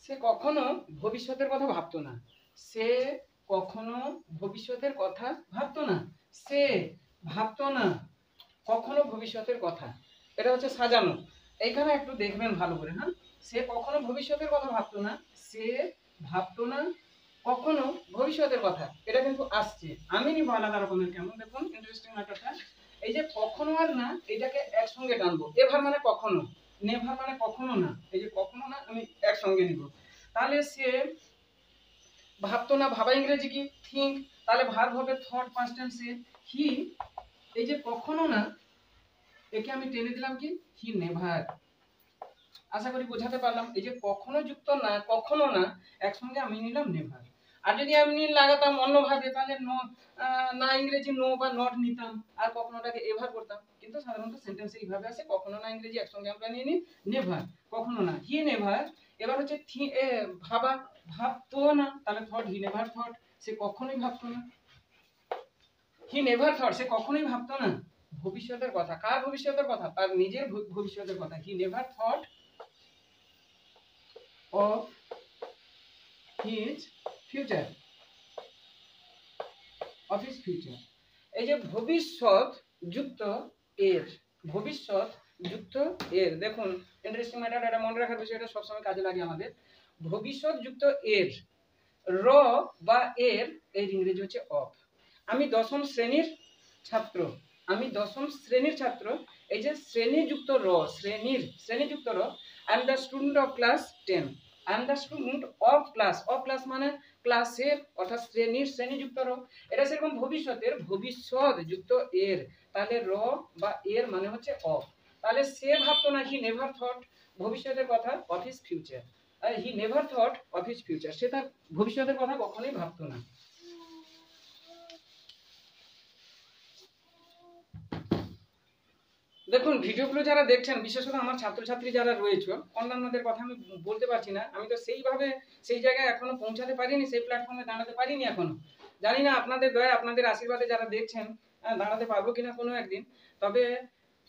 S1: সে কখনো ভবিষ্যতের কথা ভাবতো না, সে কখনো ভবিষ্যতের কথা ভাবতো না, সে ভাবতো না কখনো ভবিষ্যতের কথা। এটা হচ্ছে সাজানো, এইখানে একটু দেখবেন ভালো করে। হ্যাঁ, সে কখনো ভবিষ্যতের কথা ভাবতো না, সে ভাবতো না কখনো ভবিষ্যতের কথা, এটা কিন্তু আসছে। আমি নিব আলাদা রকমের, কেমন দেখুন ইন্টারেস্টিং ম্যাটারটা। এই যে কখনো আর না, এটাকে একসঙ্গে টানবো, এভার মানে কখনো, নেভার মানে কখনো না, এই যে কখনো না আমি একসঙ্গে নিব। তাহলে সে ভাবতো না, ভাবা ইংরেজি কি থিঙ্ক, তাহলে ভার্ব হবে থট পাস্ট টেন্সে। হি, এই যে কখনো না, একে আমি টেনে দিলাম কি হি নেভার। আশা করি বোঝাতে পারলাম। এই যে কখনো যুক্ত না, কখনো না, একসঙ্গে আমি নিলাম নেভার। আর যদি আমি লাগাতাম অন্যভাবে, তাহলে না ইংরেজি নো বা নট নিতাম, আর কখনোটাকে এভার করতাম। কিন্তু সাধারণত সেন্টেন্সে এইভাবে আসে, কখনো না ইংরেজি একসঙ্গে আমরা নিয়ে নিই নেভার, কখনো না, হি নেভার। এবার হচ্ছে ভাবা, ভাবতো না, তাহলে থট, হি নেভার থট, সে কখনোই ভাবতো না, হি নেভার থট, সে কখনোই ভাবতো না ভবিষ্যতের কথা। কার ভবিষ্যতের কথা? তার নিজের ভবিষ্যতের কথা। হি never thought of his future, of his future। এই যে ভবিষ্যৎ যুক্ত এর, ভবিষ্যৎ যুক্ত এর, দেখুন ইন্টারেস্টিং ম্যাটার, এটা মনে রাখার বিষয়, এটা সবসময় কাজে লাগে আমাদের। ভবিষ্যৎ যুক্ত এর, র বা এর ইংরেজি হচ্ছে অফ। আমি দশম শ্রেণীর ছাত্র, আমি দশম শ্রেণীর ছাত্র, এই যে শ্রেণীযুক্ত র, শ্রেণীযুক্ত র। I am the student of class 10, I am the student of class, of class মানে ক্লাসের, অর্থাৎ শ্রেণীর, শ্রেণীযুক্ত র। এটা সেরকম ভবিষ্যতের, ভবিষ্যৎ যুক্ত এর, তাহলে র বা এর মানে হচ্ছে অফ। তাহলে সে ভাবতো না, হি নেভার থট, ভবিষ্যতের কথা, of his future. He never thought of his future, সে তার ভবিষ্যতের কথা কখনোই ভাবতো না। দেখুন ভিডিওগুলো যারা দেখছেন, বিশেষত আমার ছাত্রছাত্রী যারা রয়েছে, অন্যান্যদের কথা আমি বলতে পারছি না, আমি তো সেইভাবে সেই জায়গায় এখনো পৌঁছাতে পারিনি, সেই প্ল্যাটফর্মে দাঁড়াতে পারিনি এখনো। জানি না আপনাদের দয়া, আপনাদের আশীর্বাদে যারা দেখছেন দাঁড়াতে পারবো কিনা কোনো একদিন। তবে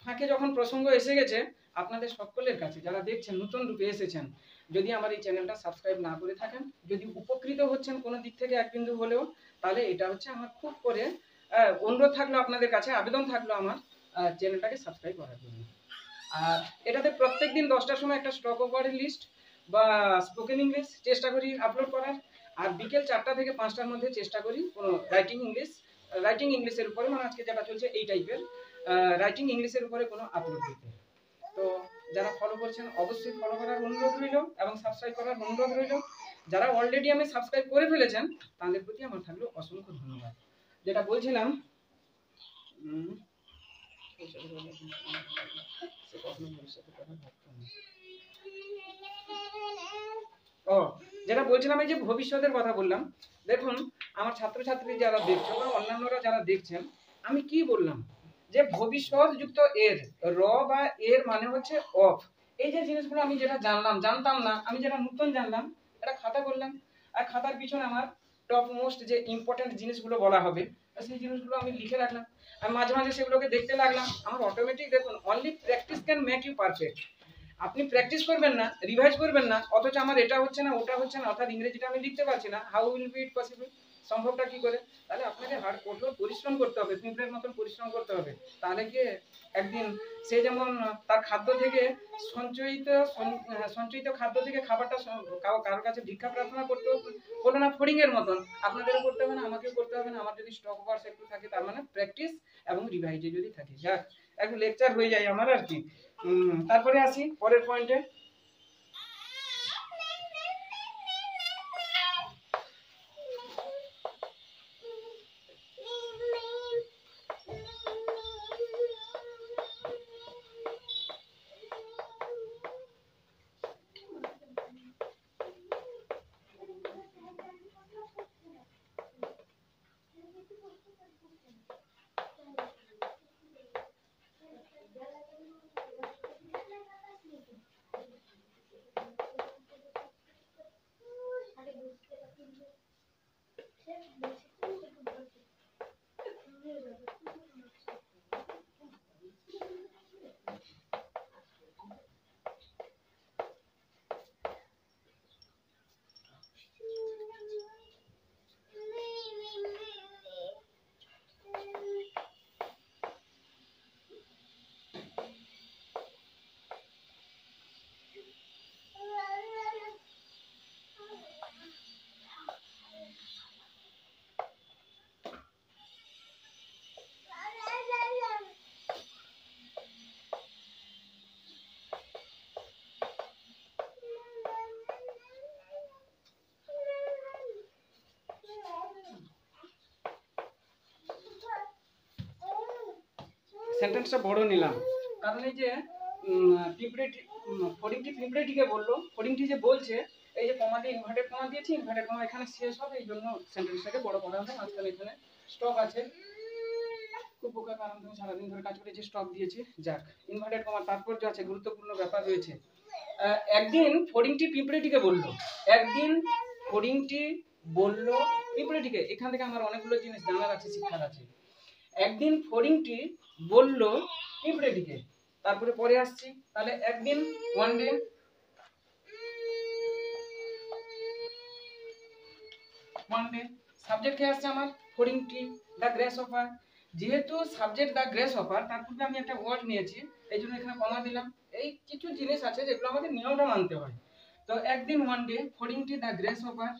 S1: ফাঁকে যখন প্রসঙ্গ এসে গেছে, আপনাদের সকলের কাছে যারা দেখছেন, নতুন রূপে এসেছেন, যদি আমার এই চ্যানেলটা সাবস্ক্রাইব না করে থাকেন, যদি উপকৃত হচ্ছেন কোনো দিক থেকে এক বিন্দু হলেও, তাহলে এটা হচ্ছে আমার খুব করে অনুরোধ থাকলো আপনাদের কাছে, আবেদন থাকলো আমার চ্যানেলটাকে সাবস্ক্রাইব করার জন্য। আর এটাতে প্রত্যেকদিন 10টার সময় একটা স্টক ওভারের লিস্ট বা স্পোকেন ইংলিশ চেষ্টা করি আপলোড করার, আর বিকেল 4টা থেকে 5টার মধ্যে চেষ্টা করি কোনো রাইটিং ইংলিশের উপরে, মানে আজকে যেটা চলছে এই টাইপের রাইটিং ইংলিশের উপরে কোনো আপলোড দিতে। তো যারা ফলো করছেন অবশ্যই ফলো করার অনুরোধ রইল এবং সাবস্ক্রাইব করার অনুরোধ রইল। যারা অলরেডি আমি সাবস্ক্রাইব করে ফেলেছেন, তাদের প্রতি আমার থাকলো অসংখ্য ধন্যবাদ। যেটা বলছিলাম, যেটা বলছিলাম, এই যে ভবিষ্যতের কথা বললাম, দেখুন আমার ছাত্রছাত্রী যারা দেখছো বা অন্যান্যরা যারা দেখছেন, আমি কি বললাম যে ভবিষ্যৎ যুক্ত এর, র বা এর মানে হচ্ছে অফ। এই যে জিনিসগুলো আমি যেটা জানতাম না, আমি যেটা নতুন জানলাম, এটা খাতা করলাম, আর খাতার পিছনে আমার টপ মোস্ট যে ইম্পর্টেন্ট জিনিসগুলো বলা হবে, সেই জিনিসগুলো আমি লিখে রাখলাম। আমি মাঝে মাঝে সেগুলোকে দেখতে লাগলাম। আমার অটোমেটিক, দেখুন only practice can make you perfect. আপনি প্র্যাকটিস করবেন না, রিভাইজ করবেন না, অথচ আমার এটা হচ্ছে না, ওটা হচ্ছে না, অর্থাৎ ইংরেজিটা আমি লিখতে পারছি না, how will be it possible? সম্ভবটা কি করে? তাহলে আপনাকে হাড় কঠোর পরিশ্রম করতে হবে, পিঁপড়ের মতন পরিশ্রম করতে হবে। তাহলে কি একদিন সে যেমন তার খাদ্য থেকে সঞ্চয়িত খাদ্য থেকে খাবারটা কারোর কাছে ভিক্ষা প্রার্থনা করতে হলো না ফড়িংয়ের মতন। আপনাদেরও করতে হবে না, আমাকেও করতে হবে না। আমার যদি স্টক ওভার্স একটু থাকে, তার মানে প্র্যাকটিস এবং রিভাইজে যদি থাকে, যাক একটু লেকচার হয়ে যায় আমার আর কি। তারপরে আসি পরের পয়েন্টে। সেন্টেন্সটা বড় নিলাম কারণ এই যে ফড়িংটি পিঁপড়েটিকে বললো, ফড়িংটি যে বলছে এই যে কমা দিয়ে ইনভার্টেড কমা দিয়েছি, ইনভার্টেড কমা এখানে শেষ হবে, এই জন্য সেন্টেন্সটাকে বড় করা হবে। মাঝখানে এখানে স্টপ আছে, খুব বোকা কারণ তুমি সারাদিন ধরে কাজ করে যে স্টপ দিয়েছি। যাক, ইনভার্টেড কমা তাৎপর্য আছে, গুরুত্বপূর্ণ ব্যাপার রয়েছে। একদিন ফড়িংটি পিঁপড়েটিকে বললো, একদিন ফড়িংটি বললো পিঁপড়েটিকে, এখান থেকে আমার অনেকগুলো জিনিস জানার আছে, শিক্ষার আছে। একদিন ফড়িংটি বলল পিঁপড়েটিকে, তারপরে পরে আসছি। তাহলে একদিন ওয়ান ডে, সাবজেক্ট কে আসছে আমার ফড়িংটি, দ্য গ্রেস অফার। যেহেতু সাবজেক্ট দ্য গ্রেস অফার, তার পূর্বে আমি একটা ওয়ার্ড নিয়েছি, এই জন্য এখানে কমা দিলাম। এই কিছু জিনিস আছে যেগুলো আমাদের নিয়মটা মানতে হয়। তো একদিন ওয়ান ডে ফড়িংটি দ্য গ্রেস অফার,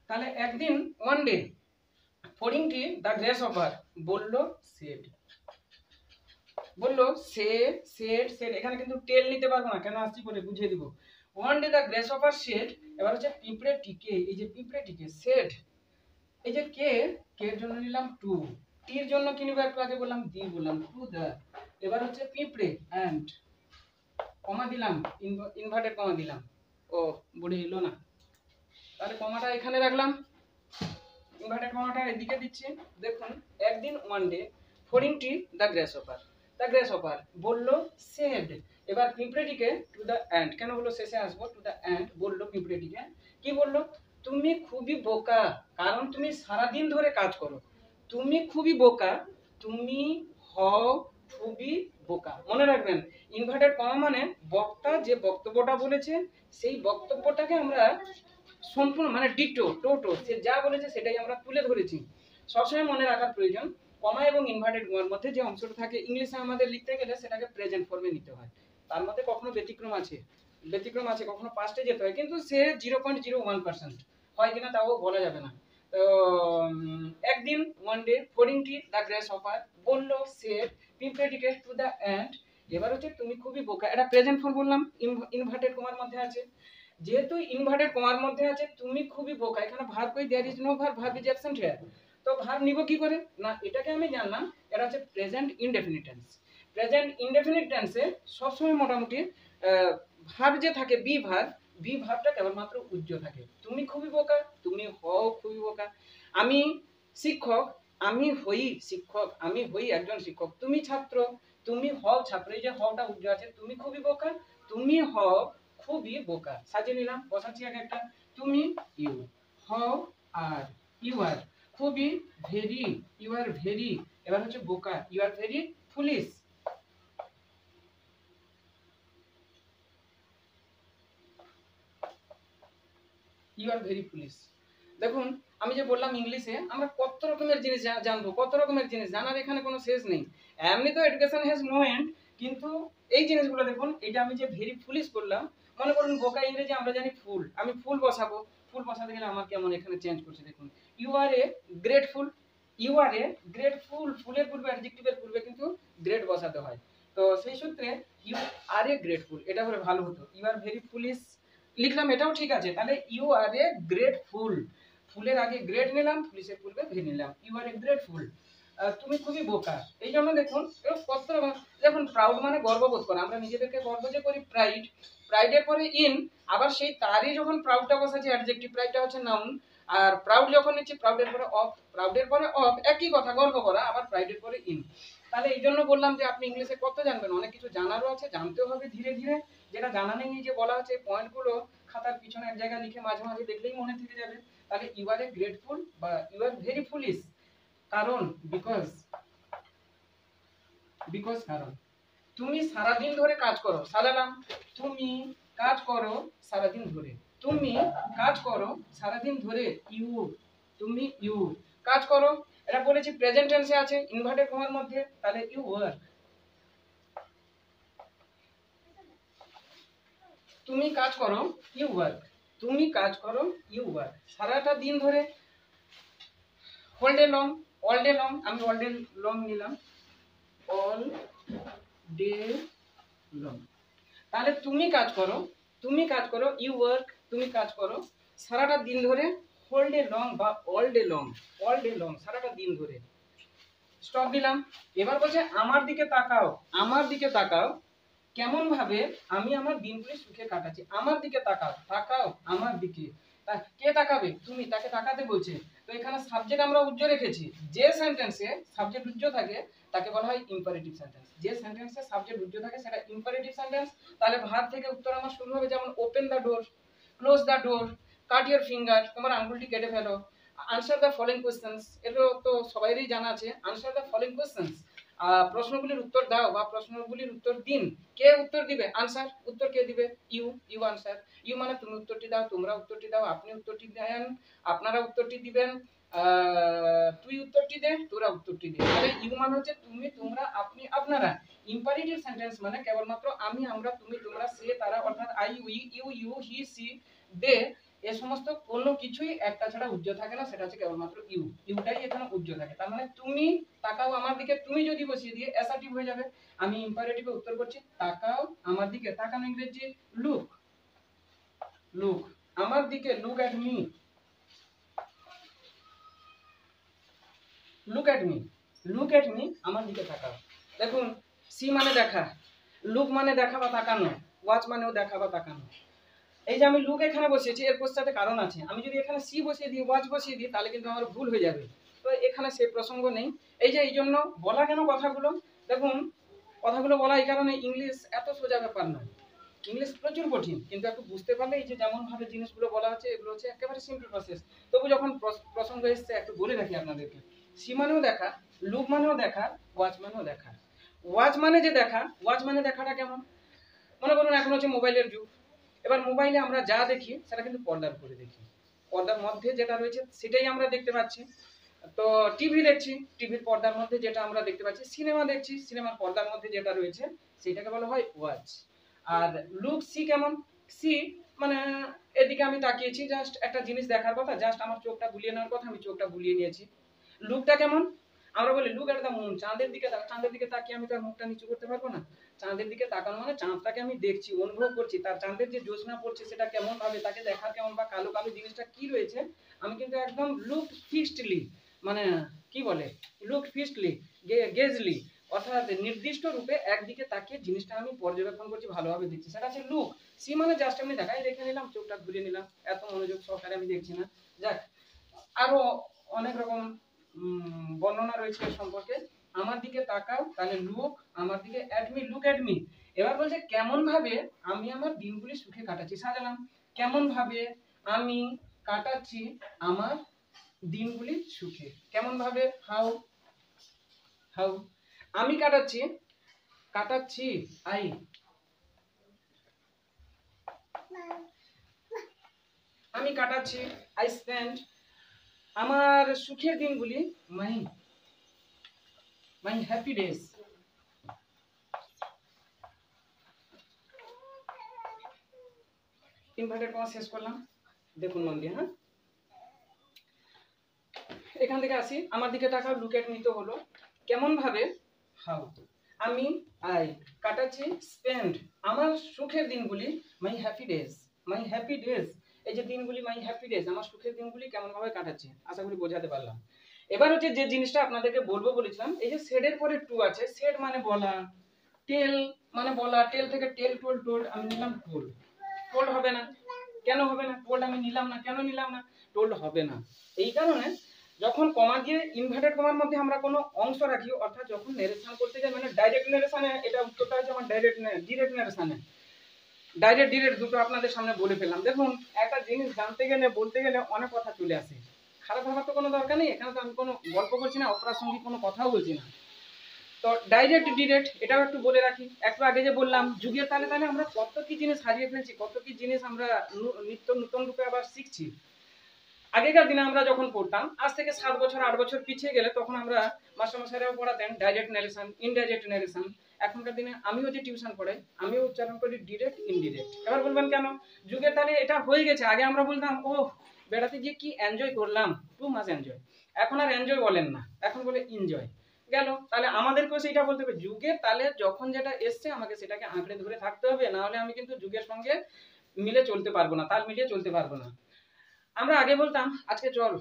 S1: তাহলে একদিন ওয়ান ডে ফড়িংটি দ্য গ্রেস অফার বলল সেড, বললো সেড, এখানে কিন্তু টেল নিতে পারবো না, কেন আসছি পরে বুঝিয়ে দিব। One day the grasshopper said, এবার হচ্ছে পিঁপড়েটিকে, এই যে পিঁপড়েটিকে সেড, এই যে কে এর জন্য নিলাম টু, টির জন্য কি নিব একটু আগে বললাম দি বললাম, টু দা। এবার হচ্ছে পিঁপড়ে এন্ড কমা দিলাম, ইনভার্টেড কমা দিলাম। ও বুড়ি এলো না, তাহলে কমাটা এখানে রাখলাম, ইনভার্টেড কমাটা এদিকে দিচ্ছি। দেখুন, একদিন ওয়ান ডে ফড়িংটি the grasshopper, the grasshopper বললো সেড, এবার পিঁপড়েটিকে টু দ্য এন্ড, কেন হলো শেষে আসবো, টু দ্য এন্ড বললো পিঁপড়েটিকে, কি বললো, তুমি খুবই বোকা কারণ তুমি সারাদিন ধরে কাজ করো, তুমি খুবই বোকা, তুমি হও খুবই বোকা। মনে রাখবেন, ইনভার্টেড কমা মানে বক্তা যে বক্তব্যটা বলেছে সেই বক্তব্যটাকে আমরা সম্পূর্ণ মানে ডিটো টোটো, সে যা বলেছে সেটাই আমরা তুলে ধরেছি। সবসময় মনে রাখার প্রয়োজন, কমা এবং ইনভার্টেড কমার মধ্যে যে অংশটা থাকে, ইংলিশে আমাদের লিখতে গেলে সেটাকে প্রেজেন্ট ফর্মে নিতে হয়। তার মধ্যে কখনো ব্যতিক্রম আছে, কখনো পাস্টে যেতে হয়, কিন্তু সে 0.01% হয় কিনা তাও বলা যাবে না। তো একদিন ওয়ান ডে ফড়িংটি দ্য গ্রেস অফার বললো সেড পিঁপড়েটিকে টু দ্য এন্ড, এবার হচ্ছে তুমি খুবই বোকা, এটা প্রেজেন্ট ফর্ম বললাম, ইনভার্টেড কমার মধ্যে আছে। যেহেতু ইনভার্টেড কমার মধ্যে আছে তুমি খুবই বোকা, এখানে ভার্ব কই, there is no verb, verb is absent here. তো ভার্ব নিব কি করে না, এটাকে আমি জানলাম, এটা হচ্ছে present indefinite tense. Present indefinite টেন্সে সবসময় মোটামুটি ভার্ব যে থাকে বি ভার্বটা কেবলমাত্র উজ্জ থাকে। তুমি খুবই বোকা, তুমি হও খুবই বোকা। আমি শিক্ষক, আমি হই শিক্ষক, আমি হই একজন শিক্ষক। তুমি ছাত্র, তুমি হও ছাত্র, এই যে হওটা উজ্জ আছে। তুমি খুবই বোকা, তুমি হও খুবই বোকা। সাজিয়ে নিলাম, বসাচ্ছি আগে একটা, তুমি ইউ, হও আর, ইউ আর, খুবই ভেরি, ইউ আর ভেরি, এবার হচ্ছে বোকা, you are very foolish. You are very foolish. দেখুন আমি যে বললাম ইংলিশে আমরা কত রকমের জিনিস জানবো, কত রকমের জিনিস জানার এখানে কোনো শেষ নেই। এমনি তো এডুকেশন হ্যাজ নো এন্ড, কিন্তু এই জিনিসগুলো দেখুন, এটা আমি যে ভেরি ফুলিশ করলাম, মনে করুন বোকা ইংরেজি আমরা জানি ফুল, আমি ফুল বসাবো, ফুল বসাতে গেলে আমার কেমন এখানে চেঞ্জ করছে দেখুন, you are a grateful, you are a grateful, ফুলের পূর্বে অ্যাডজেক্টিভের পূর্বে কিন্তু গ্রেট বসাতে হয়। তো সেই সূত্রে ইউ আর এ গ্রেটফুল এটা হলে ভালো হতো, ইউ আর ভেরি ফুলিশ লিখলাম, এটাও ঠিক আছে। তাহলে ইউ আর এ গ্রেটফুল, ফুলের আগে গ্রেট নিলাম, পুলিশের পূর্বে ভে নিলাম, ইউ আর এ গ্রেটফুল, তুমি খুবই বোকা। এই জন্য দেখুন কত, দেখুন প্রাউড মানে গর্ববোধ করা, আমরা নিজেদেরকে গর্ব যে করি প্রাইড, প্রাইডের পরে ইন, আবার সেই তারই যখন প্রাউডটা বসাচ্ছি অ্যাডজেক্টিভ, প্রাইডটা হচ্ছে নাউন, আর প্রাউড যখন নিচ্ছি প্রাউডের পরে অফ, প্রাউডের পরে অফ, একই কথা গর্ব করা, আবার প্রাইডের পরে ইন। তাহলে এই জন্য বললাম যে আপনি ইংলিশে কত জানবেন, অনেক কিছু জানারও আছে, জানতেও হবে ধীরে ধীরে, যেটা জানা নেই যে বলা আছে পয়েন্টগুলো খাতার পিছনে এক জায়গায় লিখে মাঝে মাঝে দেখলেই মনে থেকে যাবে। তাহলে ইউ আর এ গ্রেটফুল বা ইউ আর ভেরি ফুলিশ, কারণ বিকজ, বিকজ কারণ তুমি সারাদিন ধরে কাজ করো, সাজালাম, তুমি কাজ করো সারাদিন ধরে, তুমি কাজ করো সারাদিন ধরে, ইউ, তুমি ইউ কাজ করো, এটা বলেছি প্রেজেন্ট টেন্সে আছে ইনভার্টেড কমার মধ্যে, তাহলে ইউ ওয়ার্ক, তুমি কাজ করো ইউ ওয়ার্ক, তুমি কাজ করো ইউ ওয়ার্ক, সারাটা দিন ধরে, whole day long, all day long, আমি অল ডে লং নিলাম, অল ডে লং। তাহলে তুমি কাজ করো, তুমি কাজ করো ইউ ওয়ার্ক, তুমি কাজ করো সারাটা দিন ধরে, হোল ডে লং বা all day long, all day long সারাটা দিন ধরে, স্টপ দিলাম। এবার বলছে আমার দিকে তাকাও, আমার দিকে তাকাও, কেমন ভাবে আমি আমার দিনগুলি সুখে কাটাচ্ছি, আমার দিকে তাকাও, তাকাও আমার দিকে, কে তাকাবে, তুমি, তাকে তাকাতে বলছে। তো এখানে সাবজেক্ট আমরা উজ্জ্ব রেখেছি, যে সেন্টেন্সে সাবজেক্ট উজ্জ্ব থাকে তাকে বলা হয় ইম্পারেটিভ সেন্টেন্স, যে সেন্টেন্সে সাবজেক্ট উজ্জ্ব থাকে সেটা ইম্পারেটিভ সেন্টেন্স। তাহলে ভার্ব থেকে উত্তর আমার শুরু হবে, যেমন open the door, close the door, cut your finger, তোমার আঙ্গুলটি কেটে ফেলো, আনসার দ্য ফলোইং কোশ্চেন্স, এগুলো তো সবাইরই জানা আছে, আনসার দ্য ফলোইং কোশ্চেন্স, প্রশ্নগুলির উত্তর দাও বা প্রশ্নগুলির উত্তর দিন, কে উত্তর দিবে, আনসার, উত্তর কে দিবে, ইউ, ইউ আনসার, ইউ মানে তুমি উত্তরটি দাও, তোমরা উত্তরটি দাও, আপনি উত্তরটি দেন, আপনারা উত্তরটি দিবেন, তুই উত্তরটি দে, তোরা উত্তরটি দে। তাহলে ইউ মানে হচ্ছে তুমি, তোমরা, আপনি, আপনারা। ইম্পারেটিভ সেন্টেন্স মানে কেবলমাত্র আমি, আমরা, তুমি, তোমরা, সে, তারা, অর্থাৎ I, we, you, you, he, she, they, এ সমস্ত কোনো কিছুই একটা ছাড়া উজ্জ্ব থাকে না, সেটা হচ্ছে কেবলমাত্র ইউ, ইউটাই এখানে উজ্জ্ব থাকে। তার মানে তুমি তাকাও আমার দিকে, তুমি যদি বসিয়ে দিয়ে অ্যাসার্টিভ হয়ে যাবে, আমি ইম্পারেটিভে উত্তর করছি তাকাও আমার দিকে, তাকানো ইংরেজি লুক, লুক আমার দিকে, look at me, look at me, look at me আমার দিকে তাকাও। দেখুন সি মানে দেখা, লুক মানে দেখা বা তাকানো, ওয়াচ মানেও দেখা বা তাকানো। এই যে আমি লুক এখানে বসিয়েছি, এর পশ্চাতে কারণ আছে, আমি যদি এখানে সি বসিয়ে দিই, ওয়াচ বসিয়ে দিই, তাহলে কিন্তু আমার ভুল হয়ে যাবে, তো এখানে সে প্রসঙ্গ নেই। এই যে এই জন্য বলা কেন কথাগুলো, দেখুন কথাগুলো বলা এই কারণে, ইংলিশ এত সোজা ব্যাপার নয়, ইংলিশ প্রচুর কঠিন, কিন্তু একটু বুঝতে পারলে এই যে যেমন ভাবে জিনিসগুলো বলা হচ্ছে এগুলো হচ্ছে একেবারে সিম্পল প্রসেস। তবু যখন প্রসঙ্গ এসছে একটু বলে রাখি আপনাদেরকে, সি মানেও দেখা, লুক মানেও দেখা, ওয়াচ মানেও দেখা। ওয়াচ মানে যে দেখা, ওয়াচ মানে দেখাটা কেমন, মনে করুন এখন হচ্ছে মোবাইলের যুগ, এবার মোবাইলে আমরা যা দেখি সেটা কিন্তু পর্দার উপরে দেখি, পর্দার মধ্যে যেটা রয়েছে সেটাই আমরা দেখতে পাচ্ছি। তো টিভি দেখছি, টিভির পর্দার মধ্যে যেটা আমরা দেখতে পাচ্ছি, সিনেমা দেখছি, সিনেমার পর্দার মধ্যে যেটা রয়েছে সেটাকে বলা হয় ওয়াচ। আর লুক, সি কেমন, সি মানে এদিকে আমি তাকিয়েছি, জাস্ট একটা জিনিস দেখার কথা, জাস্ট আমার চোখটা বুলিয়ে নেওয়ার কথা, আমি চোখটা বুলিয়ে নিয়েছি। লুকটা কেমন, আমরা বলি লুক এট দ্য মুন, চাঁদের দিকে, চাঁদের দিকে তাকিয়ে আমি তার মুখটা নিচু করতে পারবো না, চাঁদের দিকে তাকানো মানে চাঁদটাকে আমি দেখছি, অনুভব করছি, তার চাঁদের যে জ্যোৎস্না পড়ছে সেটা কেমন ভাবে, তাকে দেখার কেমন, বা কালো কালো জিনিসটা কি রয়েছে, আমি কিন্তু একদম লুক ফিক্সডলি, মানে কি বলে, লুক ফিক্সডলি, গেজলি, অর্থাৎ নির্দিষ্ট রূপে একদিকে তাকিয়ে জিনিসটা আমি পর্যবেক্ষণ করছি, ভালোভাবে দেখছি, সেটা হচ্ছে লুক। সি মানে জাস্ট আমি দেখাই রেখে নিলাম, চোখটা ঘুরিয়ে নিলাম, এত মনোযোগ সহকারে আমি দেখছি না। যাক, আরো অনেক রকম বর্ণনা রয়েছে এর সম্পর্কে। আমার দিকে তাকাও, তাহলে লুক, আমার দিকে অ্যাডমি, লুক অ্যাট মি। এবার বলছে কেমন ভাবে আমি আমার দিনগুলি সুখে কাটাচ্ছি, সাজালাম, কেমন ভাবে আমি কাটাচ্ছি আমার দিনগুলি সুখে, কেমন ভাবে, হাউ, হাউ আমি কাটাচ্ছি, কাটাচ্ছি, আই, আমি কাটাচ্ছি, আই স্পেন্ড, আমার সুখের দিনগুলি, my my happy days. Inverted comma শেষ করলাম, দেখুন মন দিয়ে। হ্যাঁ, এখান থেকে আসি, আমার দিকে তাকাও, লুক এট মি তো হলো কেমন ভাবে, হাউ, আমি আই কাটাচ্ছি, স্পেন্ড আমার সুখের দিনগুলি, মাই হ্যাপি ডেজ, মাই হ্যাপি ডেজ, এই যে দিনগুলি মাই হ্যাপি ডেজ, আমার সুখের দিনগুলি কেমন ভাবে কাটাচ্ছি, আশা করি বোঝাতে পারলাম। এবার হচ্ছে যে জিনিসটা আপনাদেরকে বলবো বলেছিলাম, এই যে সেডের পরে টু আছে, সেড মানে বলা, টেল মানে বলা, টেল থেকে টেল, টোল্ড, টোল্ড আমি নিলাম টোল্ড, টোল্ড হবে না, কেন হবে না, টোল্ড আমি নিলাম না, কেন নিলাম না, টোল্ড হবে না, এই কারণে যখন কমা দিয়ে ইনভার্টেড কমার মধ্যে আমরা কোনো অংশ রাখি, অর্থাৎ যখন নেরেশন করতে যাই, মানে ডাইরেক্ট নেরেশনে, এটা উত্তরটা হচ্ছে আমার ডিরেক্ট নেরেশনে, ডাইরেক্ট ডিরেক্ট দুটো আপনাদের সামনে বলে ফেললাম। দেখুন, একটা জিনিস জানতে গেলে বলতে গেলে অনেক কথা চলে আসে, খারাপ ভাবার তো কোনো দরকার নেই, এখানে তো আমি কোনো গল্প করছি না, অপ্রাসঙ্গিক কোনো কথাও বলছি না। তো ডাইরেক্ট ডিরেক্ট এটাও একটু বলে রাখি। একটু আগে যে বললাম যুগের তালে তালে আমরা কত কি জিনিস হারিয়ে ফেলছি, কত কি জিনিস আমরা নিত্য নতুন রূপে আবার শিখছি। আগেকার দিনে আমরা যখন পড়তাম, আজ থেকে 7 বছর 8 বছর পিছিয়ে গেলে, তখন আমরা মাস্টারমশাইরাও পড়াতেন ডাইরেক্ট ন্যারেশন, ইনডাইরেক্ট ন্যারেশন। এখনকার দিনে আমিও যে টিউশন পড়াই, আমিও উচ্চারণ করি ডিরেক্ট ইনডিরেক্ট। এবার বলবেন কেন, যুগের তালে এটা হয়ে গেছে। আগে আমরা বলতাম ও বেড়াতে গিয়ে কি এনজয় করলাম, টু মাচ এনজয়। এখন আর এনজয় বলেন না, এখন বলে এনজয়। গেল, তাহলে আমাদেরকেও সেটা বলতে হবে, যুগের তালে যখন যেটা এসছে আমাকে সেটাকে আঁকড়ে ধরে থাকতে হবে, না হলে আমি কিন্তু যুগের সঙ্গে মিলে চলতে পারবো না, তাল মিলিয়ে চলতে পারবো না। আমরা আগে বলতাম আজকে চল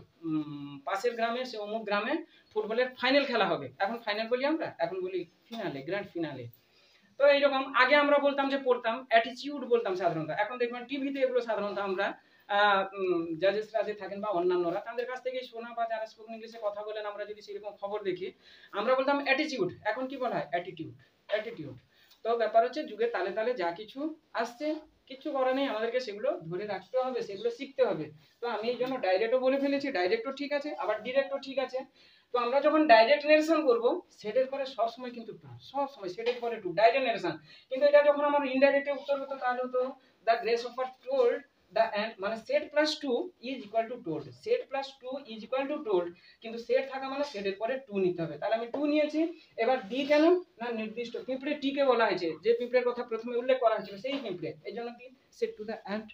S1: পাশের গ্রামে, সে অমুক গ্রামে ফুটবলের ফাইনাল খেলা হবে, এখন ফাইনাল বলি আমরা, এখন বলি ফিনালে, গ্র্যান্ড ফিনালে। তো এইরকম আগে আমরা বলতাম যে পড়তাম অ্যাটিটিউড বলতাম সাধারণত, এখন দেখবেন টিভিতে এগুলো সাধারণত আমরা জাজেসরা যে থাকেন বা অন্যান্যরা তাদের কাছ থেকে শোনা, বা যারা স্পোকেন ইংলিশে কথা বলেন, আমরা যদি সেরকম খবর দেখি, আমরা বলতাম অ্যাটিটিউড, এখন কি বলা হয়, অ্যাটিটিউড, অ্যাটিটিউড। তো ব্যাপার হচ্ছে যুগের তালে তালে যা কিছু আসছে, কিছু করা নেই, আমাদেরকে সেগুলো ধরে রাখতে হবে, সেগুলো শিখতে হবে। তো আমি এই জন্য ডাইরেক্টও বলে ফেলেছি, ডাইরেক্টও ঠিক আছে, আবার ডিরেক্টও ঠিক আছে। তো আমরা যখন ডাইরেক্ট নেরেশন করব, সেটের পরে সবসময় কিন্তু টু, সবসময় সেটের পরে টু, ডাইরেক্ট নেরেশন। কিন্তু এটা যখন আমার ইনডাইরেক্টে উত্তর হতো, তাহলে হতো the grasshopper told the ant, মানে set plus to is equal to told, set plus to is equal to told, কিন্তু সেট থাকা মানে সেটের পরে টু নিতে হবে। তাহলে আমি টু নিয়েছি। এবার ডি কেন না, নির্দিষ্ট পিঁপড়ে টিকে বলা হয়েছে, যে পিঁপড়ের কথা প্রথমে উল্লেখ করা হয়েছিল সেই পিঁপড়ে, এই জন্য কি সেট টু দ্য এন্ড।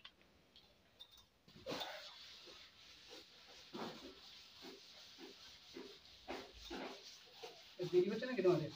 S1: দেরি হচ্ছে নাকি তোমাদের?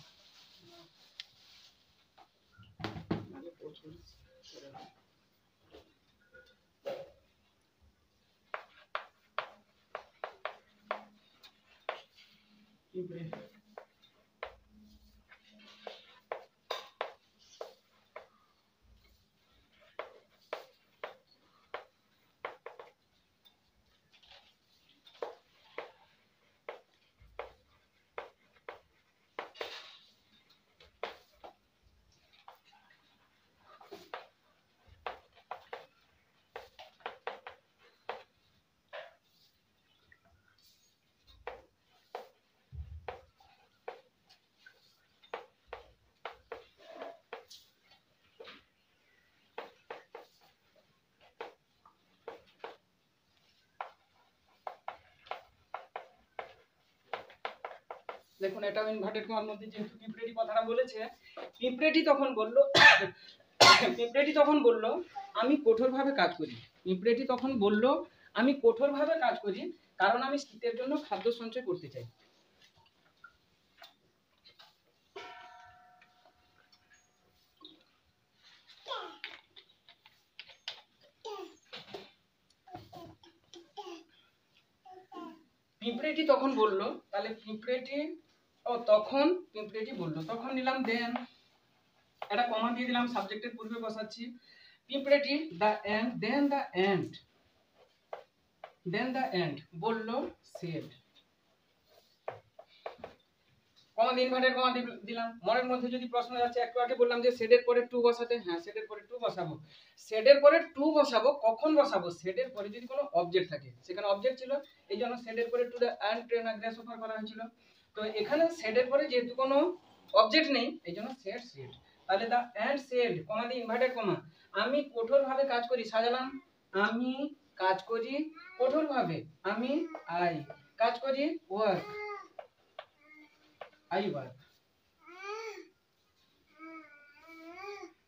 S1: দেখুন, এটা ইনভার্টেড কমার মধ্যে যেহেতু পিঁপড়েটি কথাটা বলেছে, পিঁপড়েটি তখন বলল পিঁপড়েটি তখন বলল আমি কঠোরভাবে কাজ করি, পিঁপড়েটি তখন বলল আমি কঠোরভাবে কাজ করি, কারণ আমি শীতের জন্য খাদ্য সঞ্চয় করতে চাই। পিঁপড়েটি তখন বলল, তাহলে পিঁপড়েটি, ও তখন পিঁপড়েটি বলল, তখন নিলাম দেন, এটা কমা দিয়ে দিলাম, সাবজেক্টের পূর্বে বসাচ্ছি পিঁপড়েটি, the ant, then the ant, then the ant বলল সেড, কমা দিয়ে ইনভার্টেড কমা দিলাম। মনের মধ্যে যদি প্রশ্ন যাচ্ছে, একটু আগে বললাম যে সেডের পরে টু বসাতে, হ্যাঁ সেডের পরে টু বসাবো, সেডের পরে টু বসাবো, কখন বসাবো, সেডের পরে যদি কোনো অবজেক্ট থাকে, সেখানে অবজেক্ট ছিল, এই জন্য সেডের পরে two the and train grace offer করা হয়েছিল। তো এখানে সেডের পরে যেহেতু কোনো অবজেক্ট নেই, এই জন্য সেড সেড, তাহলে দ্য এন্ড সেড কমা দিয়ে ইনভার্টেড কমা, আমি কঠোরভাবে কাজ করি, সাজালাম আমি কাজ করি কঠোরভাবে, আমি আই কাজ করি work, I work,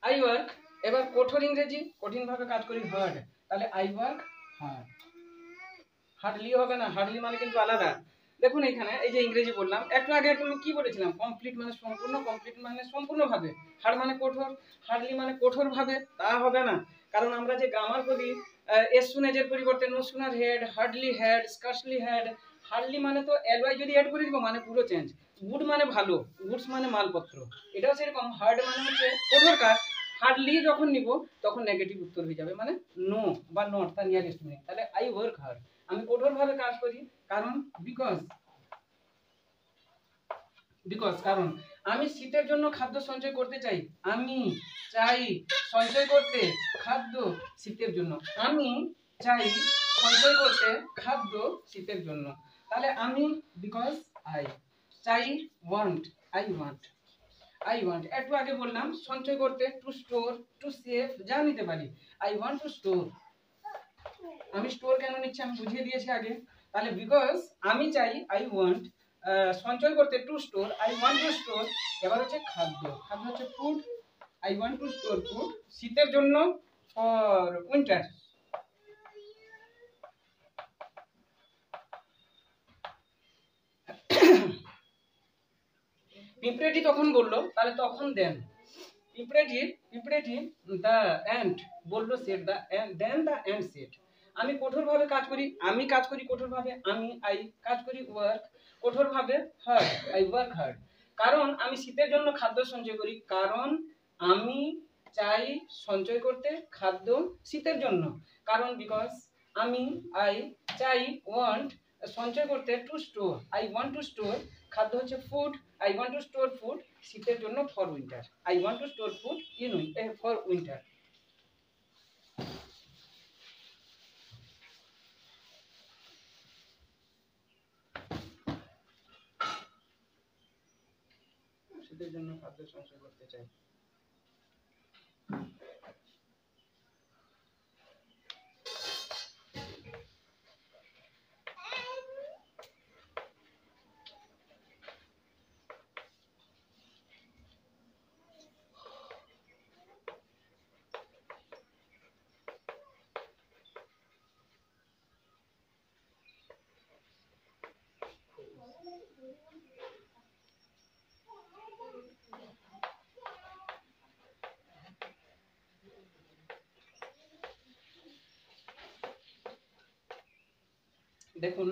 S1: I work. এবার কঠোর ইংরেজি, কঠিনভাবে কাজ করি হার্ড, তাহলে আই ওয়ার্ক হার্ড। হার্ডলি হবে না, হার্ডলি মানে কিন্তু আলাদা। দেখুন এখানে এই যে ইংরেজি বললাম, একটু আগে কি বলেছিলাম, কমপ্লিট মানে সম্পূর্ণ, কমপ্লিট মানে সম্পূর্ণভাবে, হার্ড মানে কঠোর, হার্ডলি মানে কঠোরভাবে, তা হবে না। কারণ আমরা যে গ্রামার করি, এস সুন এজের পরিবর্তে no sooner had, hardly had, scarcely had. Hardly মানে তো এলওয়াই যদি অ্যাড করে দিব মানে পুরো চেঞ্জ। গুড মানে ভালো, গুডস মানে মালপত্র, এটাও সেরকম। হার্ড মানে হচ্ছে কঠোর কাজ, হার্ডলি যখন নিব তখন নেগেটিভ উত্তর হয়ে যাবে, মানে নো বা নট, তার নিয়ারেস্ট মিনিং। তাহলে আই ওয়ার্ক হার্ড, আমি কঠোরভাবে কাজ করি, কারণ বিকজ, কারণ আমি শীতের জন্য খাদ্য সঞ্চয় করতে চাই, আমি চাই সঞ্চয় করতে খাদ্য শীতের জন্য, আমি চাই সঞ্চয় করতে খাদ্য শীতের জন্য। তাহলে আমি বিকজ আই, চাই want, I want, I want. একটু আগে বললাম সঞ্চয় করতে টু স্টোর, টু সেভ, যা নিতে পারি। আই ওয়ান্ট টু স্টোর, আমি স্টোর কেন নিচ্ছি আমি বুঝিয়ে দিয়েছি আগে। তাহলে বিকজ আমি চাই, আই ওয়ান্ট, সঞ্চয় করতে to store, I want to store. এবার হচ্ছে খাদ্য, খাদ্য হচ্ছে food, I want to store food শীতের জন্য, ফর উইন্টার। পিঁপড়েটি তখন বললো, তাহলে তখন দেন, পিঁপড়েটি দ্য অ্যান্ট বললো, said the then the ant said. আমি কঠোরভাবে কাজ করি, আমি কাজ করি কঠোরভাবে, আমি আই কাজ করি ওয়ার্ক কঠোরভাবে, হার্ড, আই ওয়ার্ক হার্ড। কারণ আমি শীতের জন্য খাদ্য সঞ্চয় করি, কারণ আমি চাই সঞ্চয় করতে খাদ্য শীতের জন্য, কারণ বিকজ আমি আই চাই ওয়ান্ট সঞ্চয় করতে to store, I want to store খাদ্য হচ্ছে food, I want to store food শীতের জন্য, for winter, I want to store food in for winter. শীতের জন্য খাদ্য সঞ্চয় করতে চাই। দেখুন,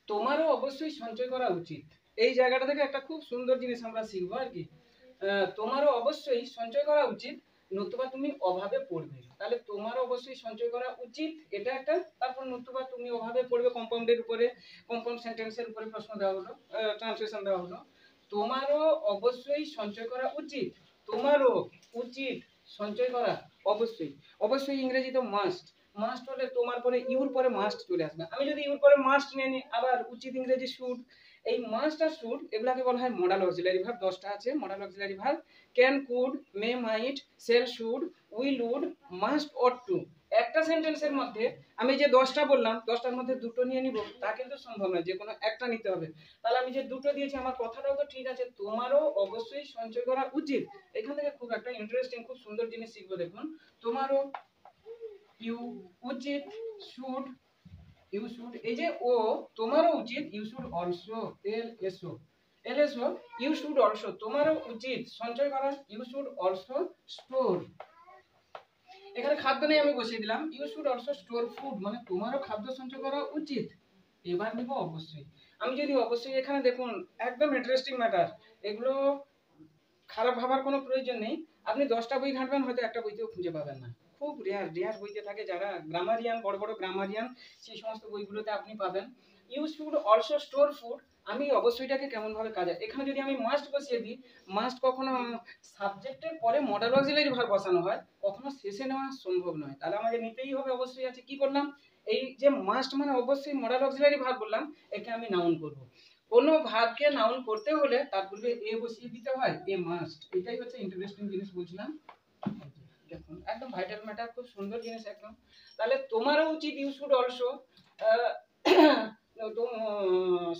S1: তোমারও অবশ্যই সঞ্চয় করা উচিত। এই জায়গাটা থেকে একটা খুব সুন্দর জিনিস আমরা শিখবো আর কি। তোমারও অবশ্যই সঞ্চয় করা উচিত, নতুবা তুমি অভাবে পড়বে। তাহলে তোমারও অবশ্যই সঞ্চয় করা উচিত, এটা একটা। তারপর নতুবা তুমি অভাবে পড়বে, কম্পাউন্ডের উপরে, কম্পাউন্ড সেন্টেন্সের উপরে প্রশ্ন দেওয়া হলো, ট্রান্সলেশন দেওয়া হলো। তোমারও অবশ্যই সঞ্চয় করা উচিত, তোমারও উচিত সঞ্চয় করা অবশ্যই। অবশ্যই ইংরেজি তো মাস্ট, মাস্ট হলে তোমার পরে ইউর পরে মাস্ট চলে আসবে। আমি যদি ইউর পরে মাস্ট নিয়ে নিই, আবার উচিত ইংরেজি শুড, এই মাস্ট আর শুড এগুলাকে বলা হয় মডাল অক্সিলারি ভার্ব। 10টা আছে modal auxiliary verb, can, could, may, might, shall, should, will, would, must, ought to. একটা সেন্টেন্সের মধ্যে আমি যে 10টা বললাম, 10টার মধ্যে দুটো নিয়ে নিব তা কিন্তু সম্ভব নয়, যে কোনো একটা নিতে হবে। তাহলে আমি যে দুটো দিয়েছি আমার কথাটাও তো ঠিক আছে, তোমারও অবশ্যই সঞ্চয় করা উচিত। এখান থেকে খুব একটা ইন্টারেস্টিং, খুব সুন্দর জিনিস শিখবো। দেখুন, তোমারও, ইউ, উচিত, শুড, ইউ শুড, এই যে ও, তোমারও উচিত, you should also, L S O, L S O, you should also, তোমারও উচিত সঞ্চয় করা, ইউ শুড অলসো স্টোর। এখানে খাদ্য নেই, আমি বসিয়ে দিলাম you should also store food, মানে তোমারও খাদ্য সঞ্চয় করা উচিত। এবার নিব অবশ্যই। আমি যদি অবশ্যই, এখানে দেখুন একদম ইন্টারেস্টিং ম্যাটার, এগুলো খারাপ ভাবার কোনো প্রয়োজন নেই। আপনি 10টা বই ঘাঁটবেন, হয়তো একটা বইতেও খুঁজে পাবেন না। খুব রেয়ার বইতে থাকে, যারা গ্রামারিয়ান, বড় বড় গ্রামারিয়ান, সেই সমস্ত বইগুলোতে আপনি পাবেন। You should also store food, আমি অবশ্যইটাকে কেমন ভাবে কাজে, এখানে যদি আমি মাস্ট বসিয়ে দিই, মাস্ট কখনো সাবজেক্টের পরে মডাল অক্সিলারি ভার্ব বসানো হয়, কখনো শেষে নেওয়া সম্ভব নয়। তাহলে আমাকে নিতেই হবে অবশ্যই আছে। কি করলাম, এই যে মাস্ট মানে অবশ্যই মডাল অক্সিলারি ভার্ব বললাম, একে আমি নাউন করব। কোনো ভার্বকে নাউন করতে হলে তার পূর্বে এ বসিয়ে দিতে হয়, এ মাস্ট। এটাই হচ্ছে ইন্টারেস্টিং জিনিস বলছিলাম। দেখুন একদম ভাইটাল ম্যাটার, খুব সুন্দর জিনিস একদম। তাহলে তোমারও উচিত ইউ শুড অলসো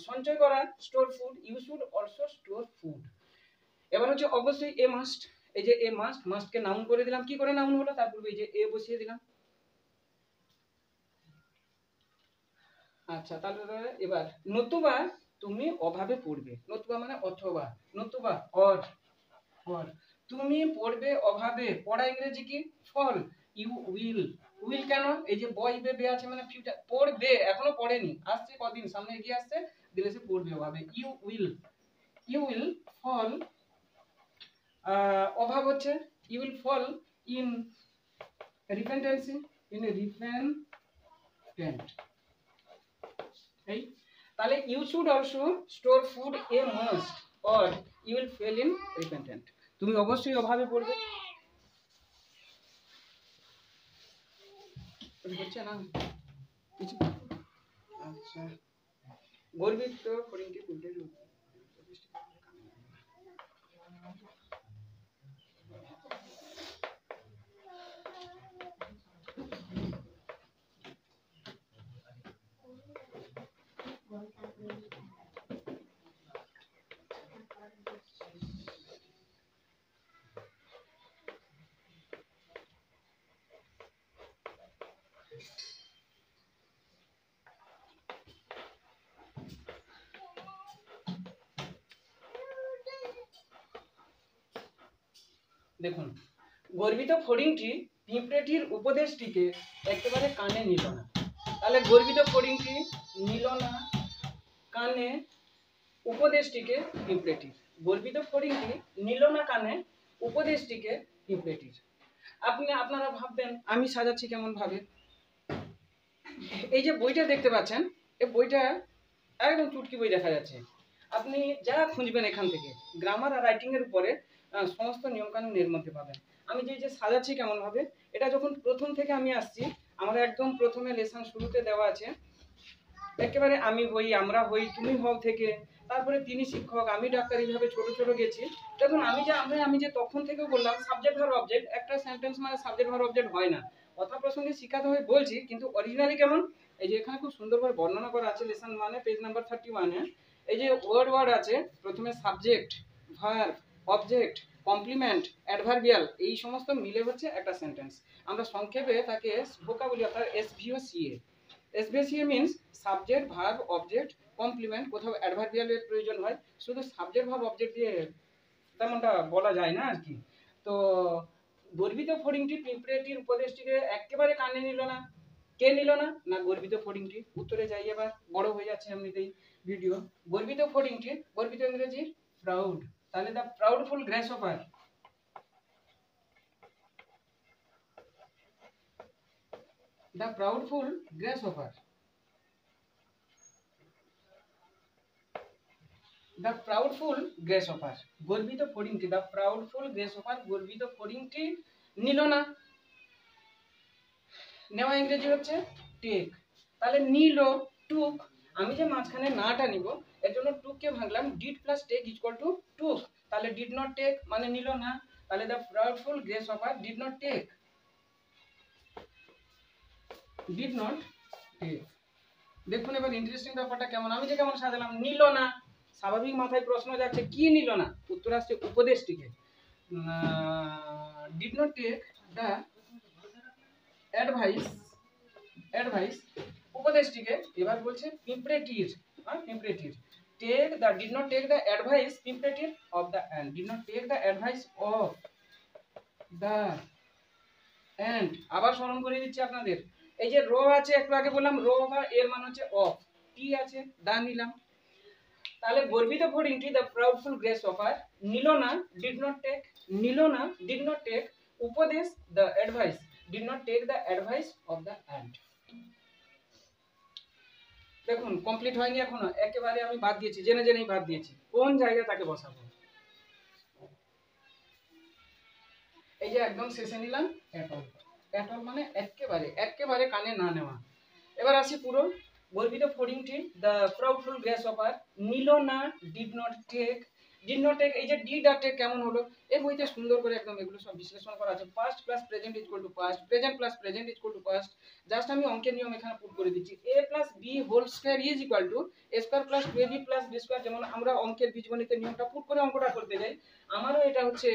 S1: সঞ্চয় করা, store food, you should also store food. এবার হচ্ছে অবশ্যই এ মাস্ট, এই যে এ মাস্ট, মাস্টকে নাউন করে দিলাম। কি করে নাউন হলো? তারপর এই যে এ বসিয়ে দিলাম। আচ্ছা, তাহলে এবার নতুবা তুমি অভাবে পড়বে, নতুবা মানে অথবা, নতুবা অর, অর তুমি পড়বে অভাবে, পড়া ইংরেজি কি? ফল। ইউ উইল, উইল কেন? এই যে বয় বে, বে আছে মানে ফিউচার, পড়বে, এখনো পড়েনি, আসছে কদিন সামনে এগিয়ে আসছে, দিলে সে পড়বে অভাবে। You will, you will fall, অভাব হচ্ছে you will fall in repentancy, in repentant. এই তাহলে you should also store food a must, or you will fell in repentant. তুমি অবশ্যই অভাবে পড়বে। হচ্ছে না কিছু? আচ্ছা, গর্বিত ফড়িংটি উল্টে দেখুন, গর্বিত ফড়িংটি পিঁপড়েটির উপদেশটিকে একেবারে কানে নিল না। তাহলে গর্বিত ফড়িংটি নিল না কানে উপদেশটিকে পিঁপড়েটির, গর্বিত ফড়িংটি নিল না কানে উপদেশটিকে পিঁপড়েটির। আপনারা ভাববেন আমি সাজাচ্ছি কেমন ভাবে। এই যে বইটা দেখতে পাচ্ছেন, এই বইটা একদম চুটকি বই দেখা যাচ্ছে। আপনি যা খুঁজবেন এখান থেকে গ্রামার আর রাইটিং এর উপরে সমস্ত নিয়মকানুন এর মধ্যে পাবেন। আমি যে সাজাচ্ছি কেমন ভাবে, এটা যখন প্রথম থেকে আমি আসছি, আমার একদম প্রথমে লেসন শুরুতে দেওয়া আছে একেবারে আমি হই, আমরা হই, তুমি হও থেকে, তারপরে তিনি শিক্ষক, আমি ডাক্তার, এইভাবে ছোট ছোট গেছি। দেখুন আমি যে তখন থেকে বললাম সাবজেক্ট ভার্ব অবজেক্ট, একটা সেন্টেন্স মানে সাবজেক্ট ভার্ব অবজেক্ট হয় না। কথা প্রসঙ্গে শিখাতে হয় বলছি, কিন্তু অরিজিনালি কেমন? এই যে এখানে খুব সুন্দরভাবে বর্ণনা করা আছে লেসন 1 এ পেজ নাম্বার 31 এ। এই যে ওয়ার্ড আছে, প্রথমে subject, verb, object, complement, adverbial, এই সমস্ত মিলে হচ্ছে একটা সেন্টেন্স। আমরা সংক্ষেপে তাকে ভোকাবুলারি অর্থাৎ SVOCA. SVOCA means subject, verb, object, complement, কোথাও অ্যাডভার্বিয়ালের প্রয়োজন হয়, শুধু সাবজেক্ট ভার্ব অবজেক্ট দিয়ে তেমনটা বলা যায় না আর কি। তো গর্বিত ফড়িংটি পিঁপড়েটির উপদেশটিকে একেবারে কানে নিল না। কে নিল না? না গর্বিত ফড়িংটি। উত্তরে যাই, এবার বড় হয়ে যাচ্ছে এমনিতেই ভিডিও। গর্বিত ফড়িংটি, গর্বিত ইংরেজি প্রাউড। তাহলে the proudful grasshopper, the proudful grasshopper, the proudful grasshopper, গর্বিত ফড়িংটি, দ্য প্রাউডফুল গ্রাসহপার, গর্বিত ফড়িংটি নিল না। নেওয়া ইংরেজি হচ্ছে টেক। তাহলে নিল, টুক, আমি যে মাঝখানে নাটা নিব এর জন্য টুককে ভাঙলাম, did plus take equal to took. তাহলে ডিড নট টেক মানে নিল না। তাহলে the proudful grasshopper did not take, did not take. দেখুন এবার ইন্টারেস্টিং ব্যাপারটা কেমন, আমি যে কেমন সাজালাম, নিল না, স্বাভাবিক মাথায় প্রশ্ন যাচ্ছে কি নিল না, উত্তর আসছে উপদেশটিকে। Did not take the advice, advice উপদেশটিকে, এবার বলছে পিঁপড়েটির, পিঁপড়েটির, take the, did not take the advice পিঁপড়েটির of the ant, did not take the advice of the ant. আবার স্মরণ করে দিচ্ছি আপনাদের, এই যে রো আছে, একটু আগে বললাম রো বা এর মান হচ্ছে অফ, টি আছে, দা নিলাম। তাহলে গর্বিত ফড়িংটি দ্য প্রাউডফুল গ্রাসহপার নিল না, ডিড নট টেক, নিল না, ডিড নট টেক উপদেশ, the advice, did not take the advice of the ant. দেখুন কমপ্লিট হয়নি এখনো, একেবারে আমি বাদ দিয়েছি, জেনে জেনেই বাদ দিয়েছি, কোন জায়গায় তাকে বসাবো। এই যে একদম শেষে নিলাম অ্যাটল, অ্যাটল মানে একেবারে, একেবারে কানে না নেওয়া। এবার আসি পুরো, গর্বিত ফড়িংটি দ্য প্রাউডফুল গ্রাসহপার নিল না, did not take did not take, এই যে ডিড আর টেক কেমন হলো, এই বইতে সুন্দর করে একদম এগুলো সব বিশ্লেষণ করা আছে। Past plus present equal to past, present plus present equal to past. Just আমি অঙ্কের নিয়ম এখানে পুট করে দিচ্ছি, a plus B whole square is equal to a square plus 2ab plus b square. যেমন আমরা অঙ্কের বীজগণিতের নিয়মটা পুট করে অঙ্কটা করতে যাই, আমারও এটা হচ্ছে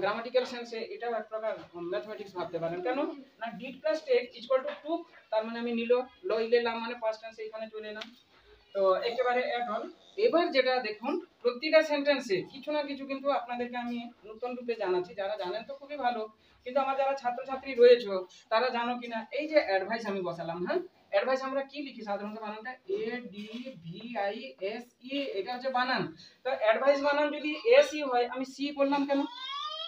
S1: গ্রামাটিক্যাল সেন্সে এটাও এক প্রকার ম্যাথমেটিক্স ভাবতে পারেন। কেন না did plus take equal to took, তার মানে আমি নিলাম মানে পাস্ট টেন্সে এখানে চলে এলাম, তো একেবারে অ্যাড হল। এবার যেটা দেখুন, প্রতিটা সেন্টেন্সে কিছু না কিছু কিন্তু আপনাদেরকে আমি নতুন রূপে জানাচ্ছি, যারা জানেন তো খুবই ভালো, কিন্তু আমার যারা ছাত্রছাত্রী রয়েছে তারা জানো কিনা। এই যে অ্যাডভাইস আমি বসালাম, হ্যাঁ অ্যাডভাইস আমরা কি লিখি সাধারণত, বানানটা A D V I S E, এটা হচ্ছে বানান। তো অ্যাডভাইস বানান যদি এস ই হয়, আমি সি বললাম কেন,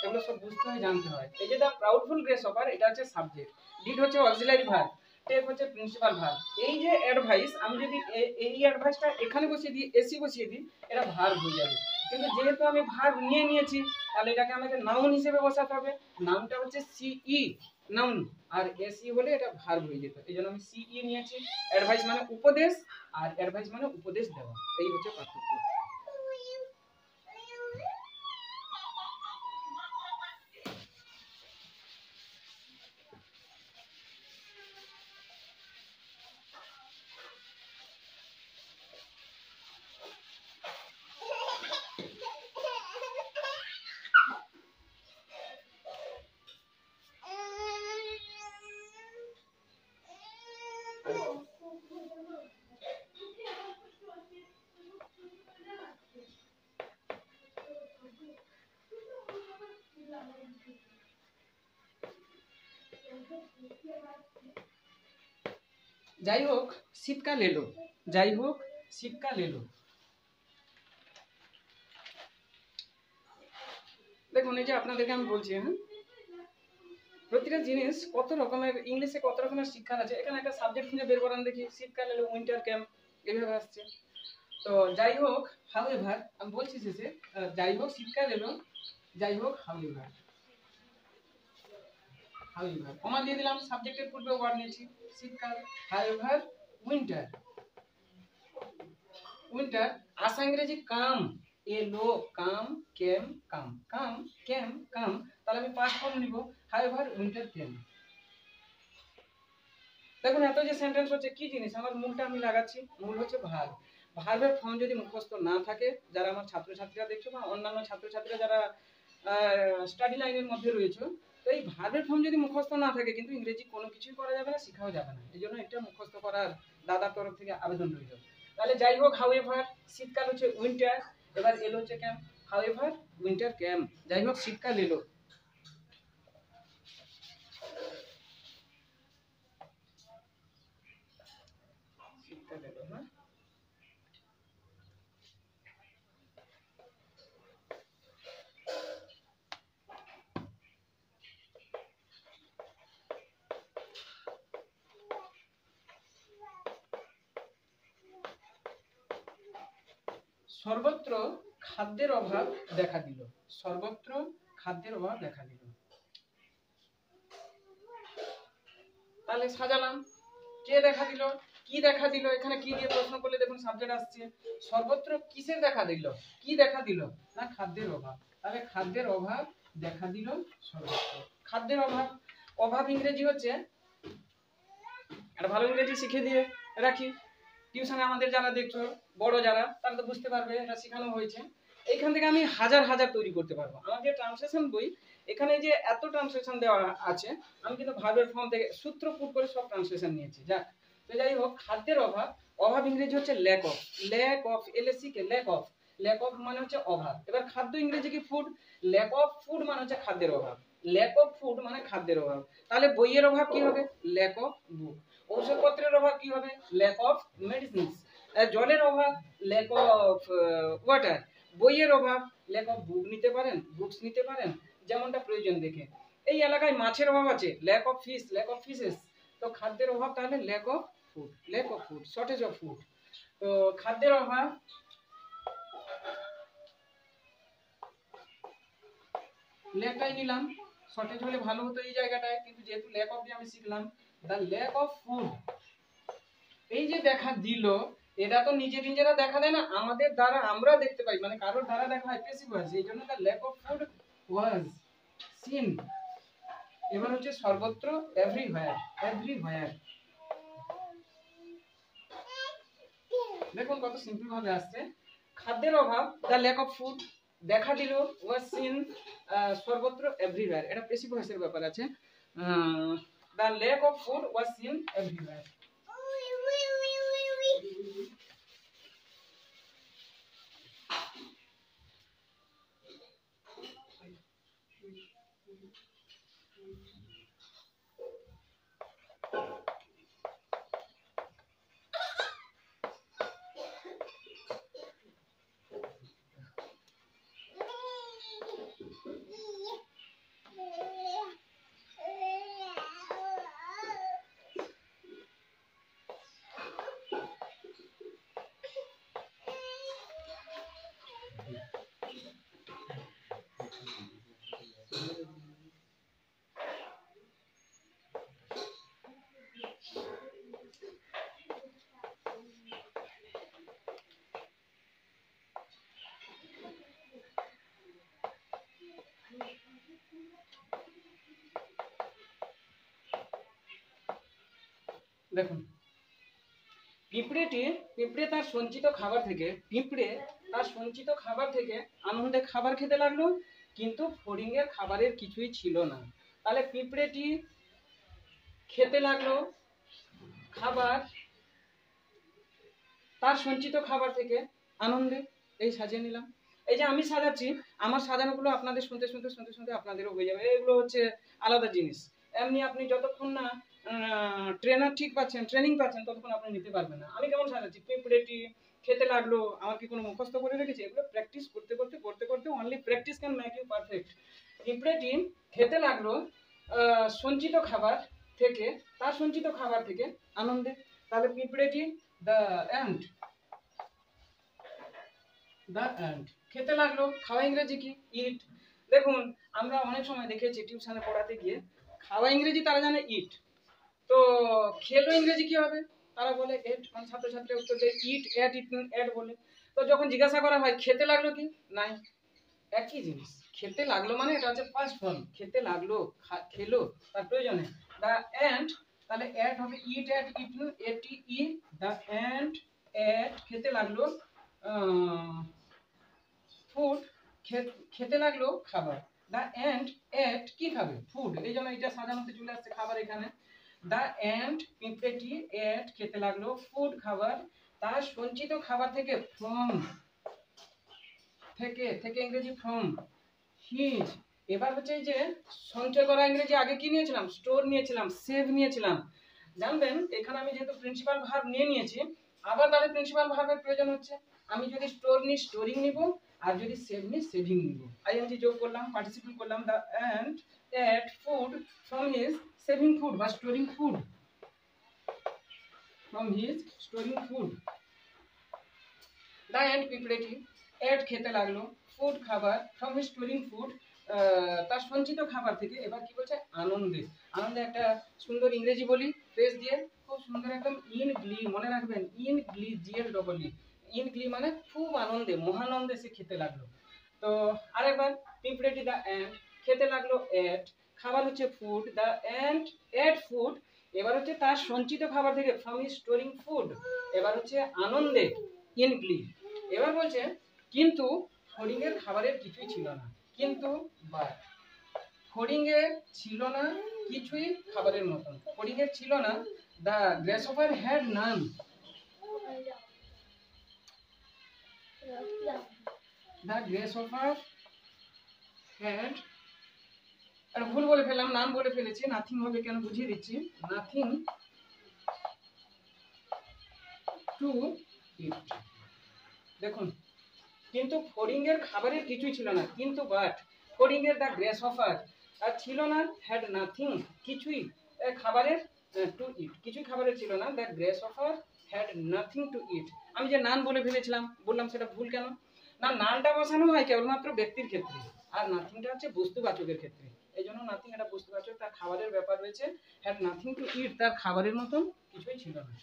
S1: এগুলো সব বুঝতে হয়, জানতে হয়। এই যে দা প্রাউডফুল গ্রেস অফার, এটা হচ্ছে সাবজেক্ট, ডিড হচ্ছে অক্সিলারি ভার্ব, টেক হচ্ছে প্রিন্সিপাল ভার্ব। এই যে অ্যাডভাইস আমি যদি এই অ্যাডভাইসটা এখানে বসিয়ে দিই, এসি বসিয়ে দিই, এটা ভার্ব হয়ে যাবে। কিন্তু যেহেতু আমি ভার্ব নিয়েছি, তাহলে এটাকে আমাকে নাউন হিসেবে বসাতে হবে। নাউনটা হচ্ছে সিই, নাউন, আর এসি হলে এটা ভার্ব হয়ে যেত। এই জন্য আমি সিই নিয়েছি। অ্যাডভাইস মানে উপদেশ, আর অ্যাডভাইস মানে উপদেশ দেওয়া, এই হচ্ছে পার্থক্য। যাই হোক শীতকাল এলো, যাই হোক শীতকাল এলো। দেখুন এই যে আপনাদেরকে আমি বলছি, হ্যাঁ প্রতিটা জিনিস কত রকমের, ইংলিশে কত রকমের শিক্ষা আছে। এখানে একটা সাবজেক্ট খুঁজে বের করান দেখি, শীতকাল এলো, উইন্টার ক্যাম্প, এভাবে আসছে। তো যাই হোক হাউএভার, আমি বলছি শেষে, যাই হোক শীতকাল এলো, যাই হোক হাউএভার, হাউএভার কমা দিয়ে দিলাম, সাবজেক্টের পূর্বে ওয়ার্ড নিয়েছি শীতকাল, হাউএভার উইন্টার, উইন্টার আসা ইংরেজি কাম, এলো, কাম কেম কাম, কাম কেম কাম, তাহলে আমি পাস্ট ফর্ম নিব, হাউএভার উইন্টার কেম। দেখুন এত যে সেন্টেন্স হচ্ছে কি জিনিস, আমার মূলটা আমি লাগাচ্ছি, মূল হচ্ছে ভার্ব। ভার্বের ফর্ম যদি মুখস্থ না থাকে, যারা আমার ছাত্রছাত্রীরা দেখছো বা অন্যান্য ছাত্রছাত্রীরা যারা স্টাডি লাইনের মধ্যে রয়েছে, তো এই ভার্বের ফর্ম যদি মুখস্থ না থাকে, কিন্তু ইংরেজি কোনো কিছুই করা যাবে না, শেখাও যাবে না। এই জন্য এটা মুখস্থ করার দাদার তরফ থেকে আবেদন রইল। তাহলে যাই হোক হাউএভার, শীতকাল হচ্ছে উইন্টার, এবার এলো হচ্ছে ক্যাম্প, হাউএভার উইন্টার ক্যাম্প, যাই হোক শীতকাল এলো। শীতকাল এলো, হ্যাঁ সর্বত্র খাদ্যের অভাব দেখা দিল, সর্বত্র খাদ্যের অভাব দেখা দিল। তাহলে সাজালাম, কে দেখা দিল, কি দেখা দিল, এখানে কি দিয়ে প্রশ্ন করলে দেখুন সাবজেক্ট আসছে, সর্বত্র কিসের দেখা দিল, কি দেখা দিল না খাদ্যের অভাব। তাহলে খাদ্যের অভাব দেখা দিল সর্বত্র, খাদ্যের অভাব, অভাব ইংরেজি হচ্ছে, একটা ভালো ইংরেজি শিখে দিয়ে রাখি, টিউশনে আমাদের যারা দেখছো বড় যারা, তারা তো বুঝতে পারবে, এটা শেখানো হয়েছে। এইখান থেকে আমি হাজার হাজার তৈরি করতে পারবো। আমার যে ট্রান্সলেশন বই, এখানে যে এত ট্রান্সলেশন দেওয়া আছে, আমি কিন্তু ভার্বের ফর্ম থেকে সূত্র পুট করে সব ট্রান্সলেশন নিয়েছি। যাক, তো যাই হোক খাদ্যের অভাব, অভাব ইংরেজি হচ্ছে lack of, lack of LAC K lack of, lack of মানে হচ্ছে অভাব। এবার খাদ্য ইংরেজি কি ফুড, ল্যাক অফ ফুড মানে হচ্ছে খাদ্যের অভাব, ল্যাক অফ ফুড মানে খাদ্যের অভাব। তাহলে বইয়ের অভাব কি হবে, ল্যাক অফ বুক। ঔষধপত্রের অভাব কি হবে, ল্যাক অফ মেডিসিনস। জলের অভাব, ল্যাক অফ ওয়াটার। বইয়ের অভাব, ল্যাক অফ বুক নিতে পারেন, বুকস নিতে পারেন, যেমনটা প্রয়োজন দেখে। এই এলাকায় মাছের অভাব আছে, lack of fish, lack of fishes. তো খাদ্যের অভাব তাহলে lack of food, lack of food, shortage of food. তো খাদ্যের অভাব, ল্যাকটাই নিলাম, শর্টেজ হলে ভালো হতো এই জায়গাটায়, কিন্তু যেহেতু ল্যাক অফ দিয়ে আমি শিখলাম, দ্য ল্যাক অফ ফুড। এই যে দেখা দিল, এরা তো নিজেরা দেখা দেয় না, আমাদের দ্বারা আমরা দেখতে পাই, মানে কারোর দ্বারা দেখা হয় প্যাসিভ ভয়েস, এই জন্য lack of food was seen. এবার হচ্ছে সর্বত্র, এভরিহোয়ার। দেখুন কত সিম্পল ভাবে আসছে। খাদ্যের অভাব, দ্য ল্যাক অফ ফুড, দেখা দিল, ওয়াজ সিন, সর্বত্র, এভরিওয়্যার, এটা প্যাসিভ ভয়েসের ব্যাপার আছে। The lack of food was seen everywhere. দেখুন পিঁপড়ে তার সঞ্চিত খাবার থেকে আনন্দে খাবার খেতে লাগলো, কিন্তু ফড়িংয়ের খাবারের কিছুই ছিল না। তাহলে পিঁপড়েটি খেতে লাগলো খাবার তার সঞ্চিত খাবার থেকে আনন্দে। এই সাজিয়ে নিলাম। এই যে আমি সাজাচ্ছি, আমার সাজানোগুলো আপনাদের শুনতে শুনতে আপনাদেরও হয়ে যাবে। এগুলো হচ্ছে আলাদা জিনিস। এমনি আপনি যতক্ষণ না ট্রেনিং পাচ্ছেন ততক্ষণ আপনি নিতে পারবেন না। আমি কেমন সাজাচ্ছি, পিঁপড়েটি খেতে লাগলো, আমার কি কোনো মুখস্থ করে রেখেছি? এগুলো প্র্যাকটিস করতে only practice can make you perfect. পিঁপড়েটি খেতে লাগলো তার সঞ্চিত খাবার থেকে আনন্দে। তাহলে পিঁপড়েটি দ্য অ্যান্ট খেতে লাগলো, খাওয়া ইংরেজি কি? ইট। দেখুন আমরা অনেক সময় দেখেছি টিউশনে পড়াতে গিয়ে, খাওয়া ইংরেজি তারা জানে ইট, তো খেলো ইংরেজি কি হবে? তারা বলে এট, মানে ছাত্রছাত্রী উত্তর দেয় ইট, এট, ইটিং, এট বলে। তো যখন জিজ্ঞাসা করা হয় খেতে লাগলো কি, নাই, একই জিনিস। খেতে লাগলো মানে এটা হচ্ছে ফার্স্ট ফর্ম, খেতে লাগলো, খেলো, তার প্রয়োজনে। দ্য অ্যান্ট, তাহলে এট হবে ইট, এট, ইটিং, এটি, ই। দ্য অ্যান্ট এট, খেতে লাগলো ফুড, খেতে লাগলো খাবার। দ্য অ্যান্ট এট, কি খাবে? ফুড, এই জন্য এটা সাজানোতে চলে আসছে খাবার এখানে। দ্য অ্যান্ট, পিঁপড়েটি, এট, খেতে লাগলো, ফুড, খাবার, তার সঞ্চিত খাবার থেকে, ফ্রম, থেকে ইংরেজি ফ্রম, হিজ। এবার হচ্ছে এই যে সঞ্চয় করা ইংরেজি আগে কি নিয়েছিলাম? স্টোর নিয়েছিলাম, সেভ নিয়েছিলাম। জানবেন এখানে আমি যেহেতু প্রিন্সিপাল ভার্ব নিয়েছি, আবার তাহলে প্রিন্সিপাল ভার্বের প্রয়োজন হচ্ছে। আমি যদি স্টোর নিই স্টোরিং নিব, আর যদি সেভ নিই সেভিং নিব। আইএনজি যোগ করলাম, পার্টিসিপল করলাম। The ant ate food from his saving food বা storing food, from his storing food. The ant, পিঁপড়েটি, এট, খেতে লাগলো, ফুড, খাবার, ফ্রম হিজ স্টোরিং ফুড, তার সঞ্চিত খাবার থেকে। এবার কি বলছে? আনন্দে। আনন্দে একটা সুন্দর ইংরেজি বলি ফ্রেজ দিয়ে, খুব সুন্দর একদম, ইন গ্লি, মনে রাখবেন, ইন গ্লি, GL, ইন গ্লি মানে খুব আনন্দে, মহানন্দে সে খেতে লাগলো। তো আরেকবার, পিঁপড়েটি দ্য অ্যান্ট খেতে লাগলো এট, খাবার হচ্ছে food, the ant at food. এবার হচ্ছে তার সঞ্চিত খাবার থেকে, ফ্রম হিজ স্টোরিং ফুড। এবার হচ্ছে আনন্দে, ইন গ্লি। এবার বলছে কিন্তু ফড়িংয়ের খাবারের কিছুই ছিল না, কিন্তু বা ফড়িংয়ের ছিল না কিছুই খাবারের মতন। ফড়িংয়ের ছিল না, the grasshopper had none, the grasshopper had, আর ভুল বলে ফেললাম, নাম বলে ফেলেছি, নাথিং হবে, কেন বুঝিয়ে দিচ্ছি, নাথিং টু ইট। দেখুন কিন্তু ফড়িংয়ের খাবারের কিছুই ছিল না, কিন্তু বাট ফড়িংয়ের দ্য গ্রাসহপার আর ছিল না, হ্যাড নাথিং, কিছুই খাবারের, টু ইট, কিছুই খাবারের ছিল না, the grasshopper had nothing to eat. আমি যে নান বলে ফেলেছিলাম, বললাম সেটা ভুল কেন? না, নানটা বসানো হয় কেবলমাত্র ব্যক্তির ক্ষেত্রে, আর নাথিংটা হচ্ছে বস্তুবাচকের ক্ষেত্রে। এই জন্য নাথিং এটা বস্তুবাচক, তার খাবারের ব্যাপার রয়েছে। হ্যাড নাথিং টু ইট, তার খাবারের মতন কিছুই ছিল না।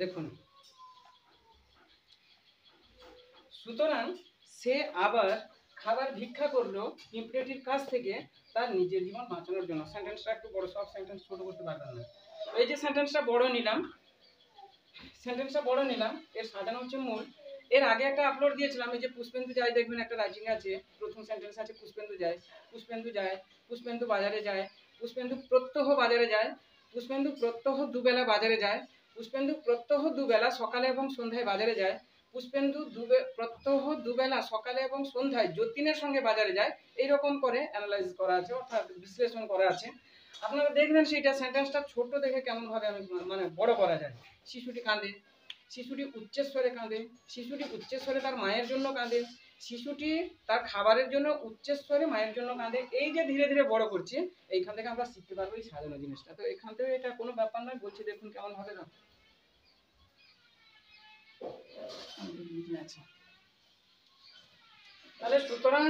S1: দেখুন, সুতরাং সে আবার খাবার ভিক্ষা করলো পিঁপড়েটির কাছ থেকে তার নিজের জীবন বাঁচানোর জন্য। সেন্টেন্সটা একটু বড়, সব সেন্টেন্স ছোট করতে পারবেন না। এই যে সেন্টেন্সটা বড় নিলাম, এর সাজানো হচ্ছে মূল। এর আগে একটা আপলোড দিয়েছিলাম, এই যে পুষ্পেন্দু যায়, দেখবেন একটা রাইটিং আছে, প্রথম সেন্টেন্স আছে পুষ্পেন্দু যায়, পুষ্পেন্দু বাজারে যায়, পুষ্পেন্দু প্রত্যহ বাজারে যায়, পুষ্পেন্দু প্রত্যহ দুবেলা বাজারে যায়, পুষ্পেন্দু প্রত্যহ দুবেলা সকালে এবং সন্ধ্যায় বাজারে যায়, পুষ্পেন্দু প্রত্যহ দুবেলা সকালে এবং সন্ধ্যায় যতীনের সঙ্গে বাজারে যায়। এইরকম করে অ্যানালাইজ করা আছে, অর্থাৎ বিশ্লেষণ করা আছে। আপনারা দেখবেন সেইটা সেন্টেন্সটা ছোট দেখে কেমন ভাবে আমি মানে বড় করা যায়। শিশুটি কাঁদে, শিশুটি উচ্চস্বরে কাঁদে, শিশুটি উচ্চস্বরে তার মায়ের জন্য কাঁদে, শিশুটি তার খাবারের জন্য উচ্চস্বরে মায়ের জন্য কাঁদে। এই যে ধীরে ধীরে বড় করছি, এইখান থেকে আমরা শিখতে পারবো এই সাজানো জিনিসটা। তো এখান থেকে এটা কোনো ব্যাপার নয়, বলছি দেখুন কেমন হবে না। তাহলে সুতরাং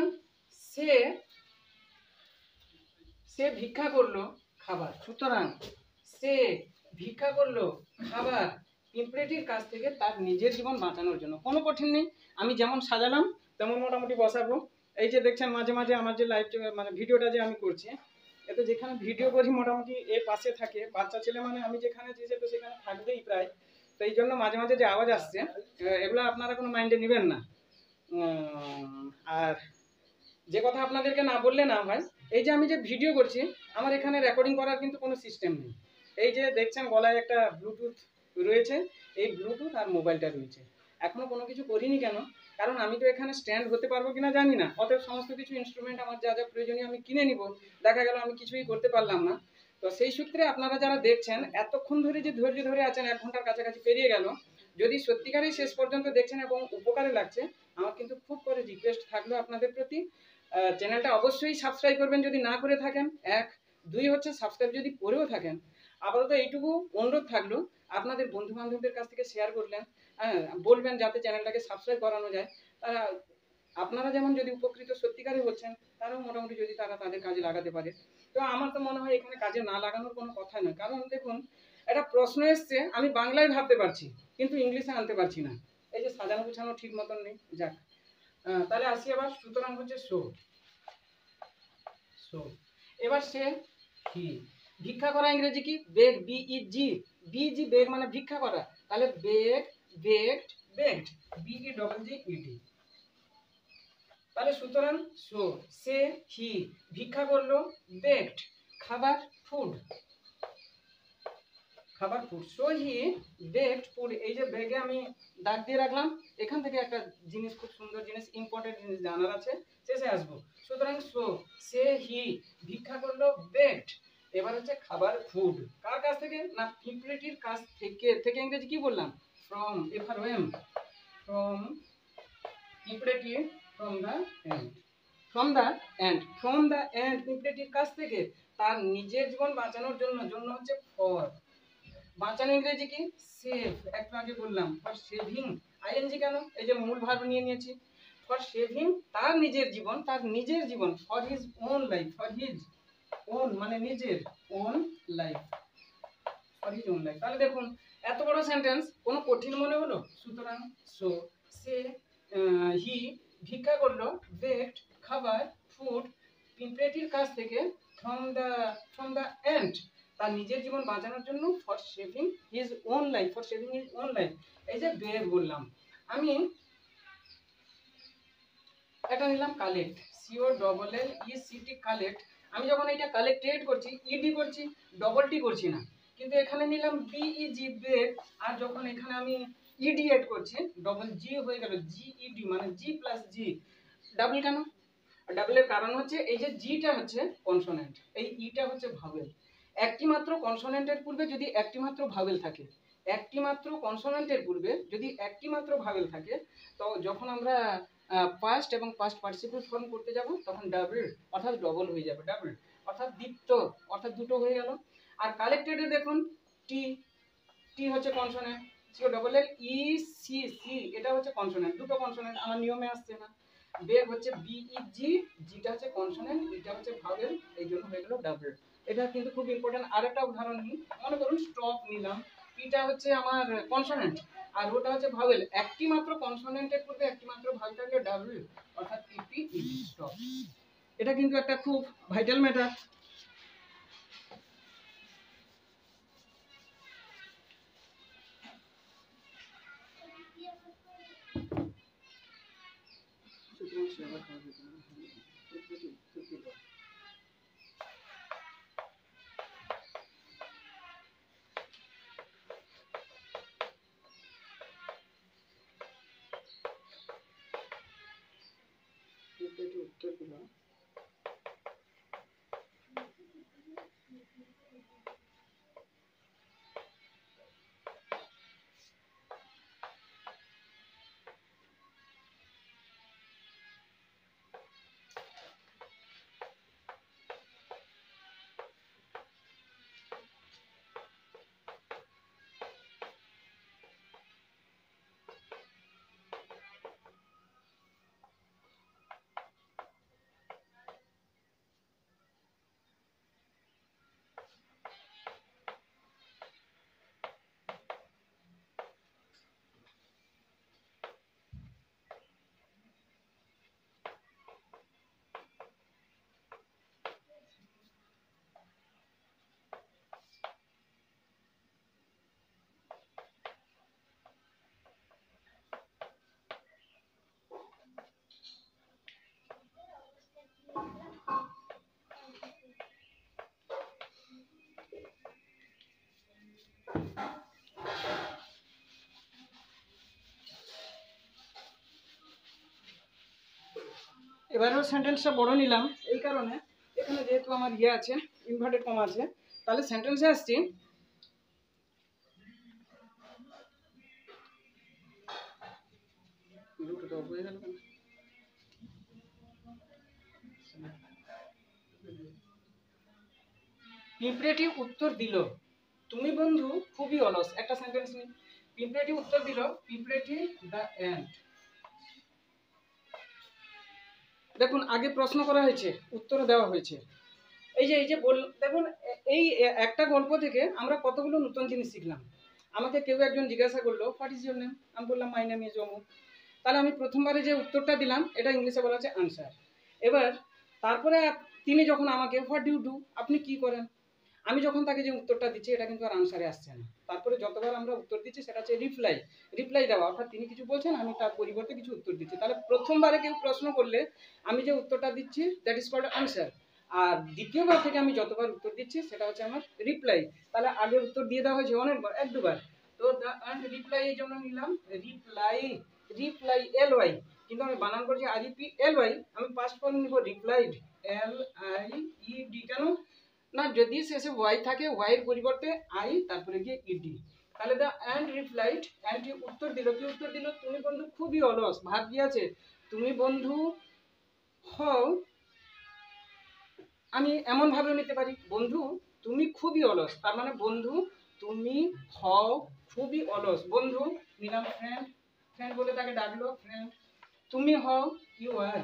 S1: সে ভিক্ষা করলো খাবার, সুতরাং সে ভিক্ষা করলো খাবার পিঁপড়েটির কাছ থেকে তার নিজের জীবন বাঁচানোর জন্য। কোনো কঠিন নেই, আমি যেমন সাজালাম তেমন মোটামুটি বসাবো। এই যে দেখছেন মাঝে মাঝে আমার যে লাইভ মানে ভিডিওটা যে আমি করছি, এতে যেখানে ভিডিও করি মোটামুটি এর পাশে থাকে বাচ্চা ছেলে, মানে আমি যেখানে যেতে তো সেখানে থাকবেই প্রায়। তো এই জন্য মাঝে মাঝে যে আওয়াজ আসছে এগুলো আপনারা কোনো মাইন্ডে নেবেন না। আর যে কথা আপনাদেরকে না বললে না ভাই, এই যে আমি যে ভিডিও করছি আমার এখানে রেকর্ডিং করার কিন্তু কোনো সিস্টেম নেই। এই যে দেখছেন গলায় একটা ব্লুটুথ রয়েছে, এই ব্লুটুথ আর মোবাইলটা রয়েছে। এখনো কোনো কিছু করিনি, কেন? কারণ আমি তো এখানে স্ট্যান্ড হতে পারবো কিনা জানি না। অতএব সমস্ত কিছু ইনস্ট্রুমেন্ট আমার যা যা প্রয়োজনীয় আমি কিনে নিব, দেখা গেল আমি কিছুই করতে পারলাম না। তো সেই সূত্রে আপনারা যারা দেখছেন এতক্ষণ ধরে যে ধৈর্য ধরে আছেন, 1 ঘন্টার কাছাকাছি পেরিয়ে গেল, যদি সত্যিকারই শেষ পর্যন্ত দেখছেন এবং উপকারে লাগছে, আমার কিন্তু খুব করে রিকোয়েস্ট থাকলো আপনাদের প্রতি, চ্যানেলটা অবশ্যই সাবস্ক্রাইব করবেন যদি না করে থাকেন। 1, 2 হচ্ছে সাবস্ক্রাইব যদি করেও থাকেন, আপাতত এইটুকু অনুরোধ থাকলো, আপনাদের বন্ধু বান্ধবদের কাছ থেকে শেয়ার করলেন, হ্যাঁ বলবেন যাতে চ্যানেলটাকে সাবস্ক্রাইব করানো যায়। তারা আপনারা যেমন যদি উপকৃত সত্যিকারই হচ্ছেন, তারাও মোটামুটি যদি তারা তাদের কাজে লাগাতে পারে। তো আমার তো মনে হয় এখানে কাজে না লাগানোর কোনো কথা নয়। কারণ দেখুন, একটা প্রশ্ন এসছে, আমি বাংলায় ভাবতে পারছি কিন্তু ইংলিশে আনতে পারছি না। এই যে সাজানো গুছানো ঠিক মতন নেই। যাক, তাহলে আসি আবার। সুতরাং হচ্ছে সো, এবার সে হি, ভিক্ষা করা ইংরেজি কি? বেগ, BEG, BG বেগ মানে ভিক্ষা করা। তাহলে বেগ, বেগড, বেগড, BEGGED। তাহলে সুতরাং সো, সে হি ভিক্ষা করলো, বেগড খাবার, ফুড খাবার, food. So he begged food. এই যে বেগে আমি দাগ দিয়ে রাখলাম, এখান থেকে একটা জিনিস, খুব সুন্দর জিনিস, ইম্পর্টেন্ট জিনিস জানার আছে, শেষে আসবো। সুতরাং সো, সে হি ভিক্ষা করলো, বেগড, এবার হচ্ছে খাবার, ফুড। কার কাছ থেকে? না পিঁপড়েটির কাছ থেকে। থেকে ইংরেজি কি বললাম? ফ্রম, FROM, ফ্রম পিঁপড়েটি, from the ant, from the ant, from the ant পিঁপড়েটির কাছ থেকে তার নিজের জীবন বাঁচানোর জন্য। জন্য হচ্ছে ফর, বাঁচানো ইংরেজি কি? সেভ, একটু আগে বললাম। ফর সেভিং, ING কেন? এই যে মূল ভার্ব নিয়ে নিয়েছি। ফর সেভিং, তার নিজের জীবন, তার নিজের জীবন। For his own life, for his own মানে নিজের, own life, for his own life. তাহলে দেখুন এত বড় সেন্টেন্স কোনো কঠিন মনে হলো? সুতরাং সো, সে হি ভিক্ষা করলো, বেগড খাবার, ফুড পিঁপড়েটির কাছ থেকে, ফ্রম দ্য এন্ড তার নিজের জীবন বাঁচানোর জন্য, for saving his own life, for saving his own life. এই যে বেগ বললাম আমি, এটা নিলাম কালেক্ট, COLLECT কালেক্ট। আমি যখন এটা কালেক্টেড করছি ইডি করছি, ডবল টি করছি না, কিন্তু এখানে নিলাম BEG বেগ, আর যখন এখানে আমি ইডি এড করছি ডবল জি হয়ে গেল GED, মানে G+G। ডাবল কেন? ডাবলের কারণ হচ্ছে এই যে জিটা হচ্ছে কনসোনেন্ট, এই ইটা হচ্ছে ভাওয়েল। একটি মাত্র কনসোনেন্টের পূর্বে যদি একটি মাত্র ভাওয়েল থাকে, একটি মাত্র কনসোনেন্টের পূর্বে যদি একটি মাত্র ভাওয়েল থাকে, তো যখন আমরা পাস্ট এবং পাস্ট পার্টিসিপল ফর্ম করতে যাব তখন ডাবল অর্থাৎ ডবল হয়ে যাবে, ডাবল অর্থাৎ দ্বিত্ব অর্থাৎ দুটো হয়ে গেল। আর কালেক্টেডে দেখুন টি, টি হচ্ছে কনসোনেন্ট, COLLECT এটা হচ্ছে কনসোনেন্ট, দুটো কনসোনেন্ট, আমার নিয়মে আসছে না। বেগ হচ্ছে BEG, জিটা হচ্ছে কনসোনেন্ট, এটা হচ্ছে ভাওয়েল, এই জন্য হয়ে গেল ডাবল। এটা কিন্তু খুব ইম্পর্টেন্ট। আরেকটা উদাহরণ নিই, মনে করুন স্টপ নিলাম, পিটা হচ্ছে আমার কনসোনেন্ট আর ওটা হচ্ছে ভাওয়েল, একটি মাত্র কনসোনেন্টের পূর্বে একটি মাত্র ভাওয়েল থাকলে ডাবল অর্থাৎ PP স্টপ। এটা কিন্তু একটা খুব ভাইটাল ম্যাটার। উত্তর দিল এবারেও সেন্টেন্সটা বড় নিলাম এই কারণে, এখানে যেহেতু আমার ইয়ে আছে ইনভার্টেড কমা আছে, তাহলে সেন্টেন্সে আসছি পিঁপড়েটি উত্তর দিল তুমি বন্ধু খুবই অলস। একটা সেন্টেন্স নিই, পিঁপড়েটি উত্তর দিল, পিঁপড়েটি দ্য এন্ড। দেখুন আগে প্রশ্ন করা হয়েছে, উত্তর দেওয়া হয়েছে। এই যে দেখুন এই একটা গল্প থেকে আমরা কতগুলো নতুন জিনিস শিখলাম। আমাকে কেউ একজন জিজ্ঞাসা করলো হোয়াট ইজ ইউর নেম, আমি বললাম মাই নেম ইজ অমুক। তাহলে আমি প্রথমবারে যে উত্তরটা দিলাম এটা ইংলিশে বলা হচ্ছে আনসার। এবার তারপরে তিনি যখন আমাকে হোয়াট ডু ইউ ডু, আপনি কি করেন, আমি যখন তাকে যে উত্তরটা দিচ্ছি এটা কিন্তু আর আনসারে আসছে না। তারপরে যতবার আমরা উত্তর দিচ্ছি সেটা হচ্ছে রিপ্লাই, রিপ্লাই দেওয়া, অর্থাৎ তিনি কিছু বলছেন আমি তার পরিবর্তে কিছু উত্তর দিচ্ছি। তাহলে প্রথমবারে কেউ প্রশ্ন করলে আমি যে উত্তরটা দিচ্ছি দ্যাট ইজ কল্ড আনসার, আর দ্বিতীয়বার থেকে আমি যতবার উত্তর দিচ্ছি সেটা হচ্ছে আমার রিপ্লাই। তাহলে আগে উত্তর দিয়ে দেওয়া হয়েছে অনেকবার, এক দুবার, তো দ্য অ্যান্ড রিপ্লাই এই জন্য নিলাম রিপ্লাই, রিপ্লাই LY, কিন্তু আমি বানান করছি REPLY, আমি পাস্ট ফর্ম নিব রিপ্লাইড LIED। কেন না, যদি শেষে ওয়াই থাকে ওয়াই এর পরিবর্তে আই তারপরে গিয়ে ইডি। তাহলে দ্য অ্যান্ড রিপ্লাইড, অ্যান্ড উত্তর দিল, কি উত্তর দিল, তুমি বন্ধু খুবই অলস। ভাব কি আছে, তুমি বন্ধু হও, আমি এমন ভাবেও নিতে পারি বন্ধু তুমি খুবই অলস, তার মানে বন্ধু তুমি হও খুবই অলস। বন্ধু নিলাম ফ্রেন্ড, ফ্রেন্ড বলে তাকে ডাকলো ফ্রেন্ড, তুমি হও ইউ আর,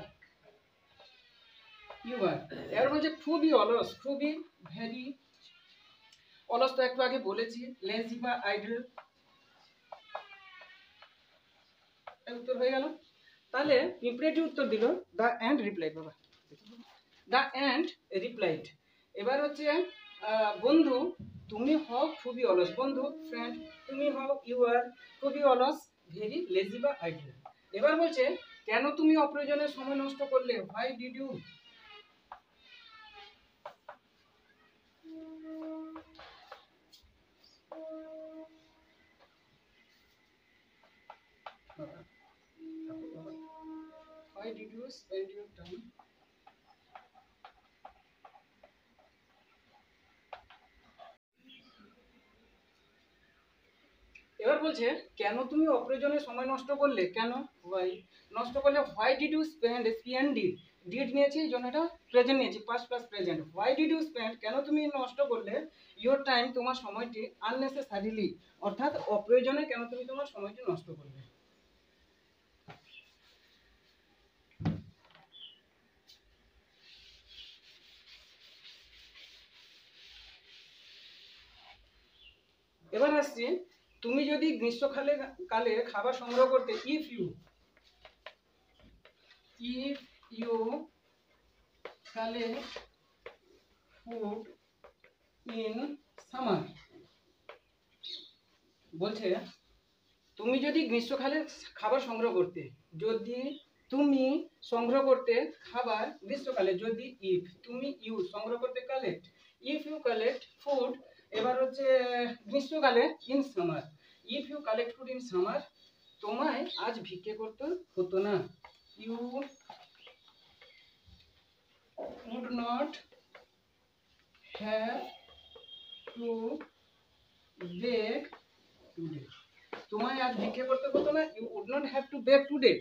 S1: ইউ আর। এর বলছে খুবই অলস, খুবই ভেরি, অলস তো একটু আগে বলেছি, লেজি বা আইডল, উত্তর হয়ে গেল। তাহলে পিঁপড়েটি উত্তর দিল দ্য অ্যান্ড রিপ্লাইড, বাবা দ্য অ্যান্ড রিপ্লাইড। এবার হচ্ছে বন্ধু তুমি হও খুবই অলস, বন্ধু ফ্রেন্ড তুমি হও ইউ আর খুবই অলস, ভেরি লেজি বা আইডল। এবার বলছে কেন তুমি অপ্রয়োজনে সময় নষ্ট করলে? Why did you? Why did you spend your time? এবার বলছে কেন তুমি অপ্রয়োজনে সময় নষ্ট করলে? কেন? Why নষ্ট করলে? Why did you spend? Did নিয়েছি এই জন্য এটা প্রেজেন্ট নিয়েছি, past plus present. Why did you spend? কেন তুমি নষ্ট করলে your time, তোমার সময়টি unnecessarily, অর্থাৎ অপ্রয়োজনে কেন তুমি তোমার সময়টি নষ্ট করলে? এবার আসছি, তুমি যদি গ্রীষ্মকালে কালে খাবার সংগ্রহ করতে, if you collect food in summer, বলছে তুমি যদি গ্রীষ্মকালে খাবার সংগ্রহ করতে, যদি তুমি সংগ্রহ করতে খাবার গ্রীষ্মকালে, যদি ইফ তুমি ইউ সংগ্রহ করতে collect, if you collect food, এবার হচ্ছে গ্রীষ্মকালে in summer, if you collect food in summer, তোমায় আজ ভিক্ষে করতে হতো না, you would not have to beg today, তোমায় আজ ভিক্ষা করতে হতো না, you would not have to beg today,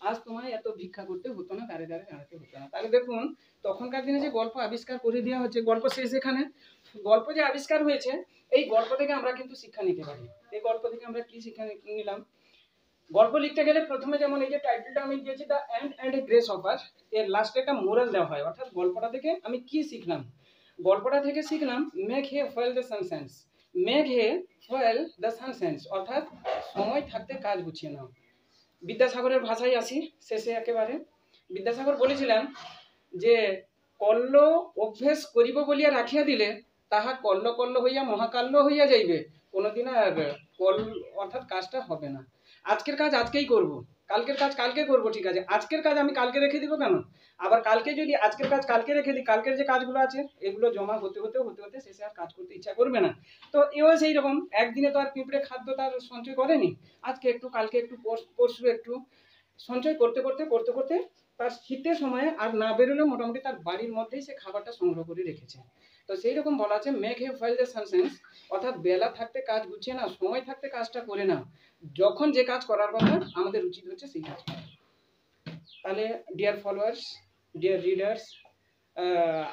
S1: আজ তোমায় এত ভিক্ষা করতে হতো না, দাঁড়ে দাঁড়ে দাঁড়াতে হতো না। তাহলে দেখুন তখনকার দিনে যে গল্প আবিষ্কার করে দেওয়া হচ্ছে, গল্প শেষ এখানে। গল্প যে আবিষ্কার হয়েছে, এই গল্প থেকে আমরা কিন্তু শিক্ষা নিতে পারি। এই গল্প থেকে আমরা কি শিক্ষা নিলাম? গল্প লিখতে গেলে প্রথমে যেমন এই যে টাইটেলটা আমি দিয়েছি the end and a grace offer, এর লাস্টে একটা মোরাল দেওয়া হয়, অর্থাৎ গল্পটা থেকে আমি কি শিখলাম? গল্পটা থেকে শিখলাম make hay while the sun shines, make hay while the sun shines, অর্থাৎ সময় থাকতে কাজ গুছিয়ে নাও। বিদ্যাসাগরের ভাষায় আসি শেষে একেবারে। বিদ্যাসাগর বলেছিলেন যে কল্ল অভ্যেস করিব বলিয়া রাখিয়া দিলে তাহা কল্ল কল্ল হইয়া মহাকাল্য হইয়া যাইবে, কোনোদিন আর কল অর্থাৎ কাজটা হবে না। আজকের কাজ আজকেই করব, কালকের কাজ কালকে করব, ঠিক আছে, আজকের কাজ আমি কালকে রেখে দিব কেন? আবার কালকে যদি আজকের কাজ কালকে রেখে দিই, কালকের যে কাজগুলো আছে এগুলো জমা হতে হতে হতে হতে শেষে আর কাজ করতে ইচ্ছা করবে না। তো এও সেই রকম, একদিনে তো আর পিঁপড়ে খাদ্য তার সঞ্চয় করেনি, আজকে একটু কালকে একটু পরশু একটু সঞ্চয় করতে করতে করতে করতে তার শীতের সময়ে আর না বেরোলে মোটামুটি তার বাড়ির মধ্যেই সে খাবারটা সংগ্রহ করে রেখেছে। তো সেই রকম বলা আছে make hay while the sun shines, অর্থাৎ বেলা থাকতে কাজ গুছিয়ে না, সময় থাকতে কাজটা করে না, যখন যে কাজ করার কথা আমাদের উচিত হচ্ছে সেই কাজ করা। তাহলে ডিয়ার ফলোয়ার্স, ডিয়ার রিডার্স,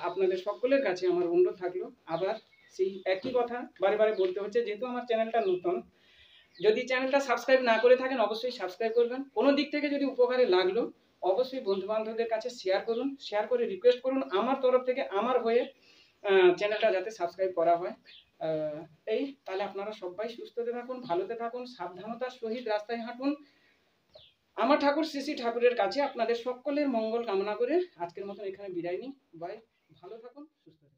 S1: আপনাদের সকলের কাছে আমার অনুরোধ থাকলো, আবার সেই একই কথা বারে বারে বলতে হচ্ছে, যেহেতু আমার চ্যানেলটা নতুন, যদি চ্যানেলটা সাবস্ক্রাইব না করে থাকেন অবশ্যই সাবস্ক্রাইব করবেন। কোনো দিক থেকে যদি উপকারে লাগলো অবশ্যই বন্ধু বান্ধবদের কাছে শেয়ার করুন, শেয়ার করে রিকোয়েস্ট করুন আমার তরফ থেকে, আমার হয়ে চ্যানেলটা যাতে সাবস্ক্রাইব করা হয়। এই তাহলে আপনারা সবাই সুস্থতে থাকুন, ভালোতে থাকুন, সাবধানতার সহিত রাস্তায় হাঁটুন। আমার ঠাকুর শ্রী শ্রী ঠাকুরের কাছে আপনাদের সকলের মঙ্গল কামনা করে আজকের মতন এখানে বিদায় নিই। বাই, ভালো থাকুন, সুস্থ থাকুন।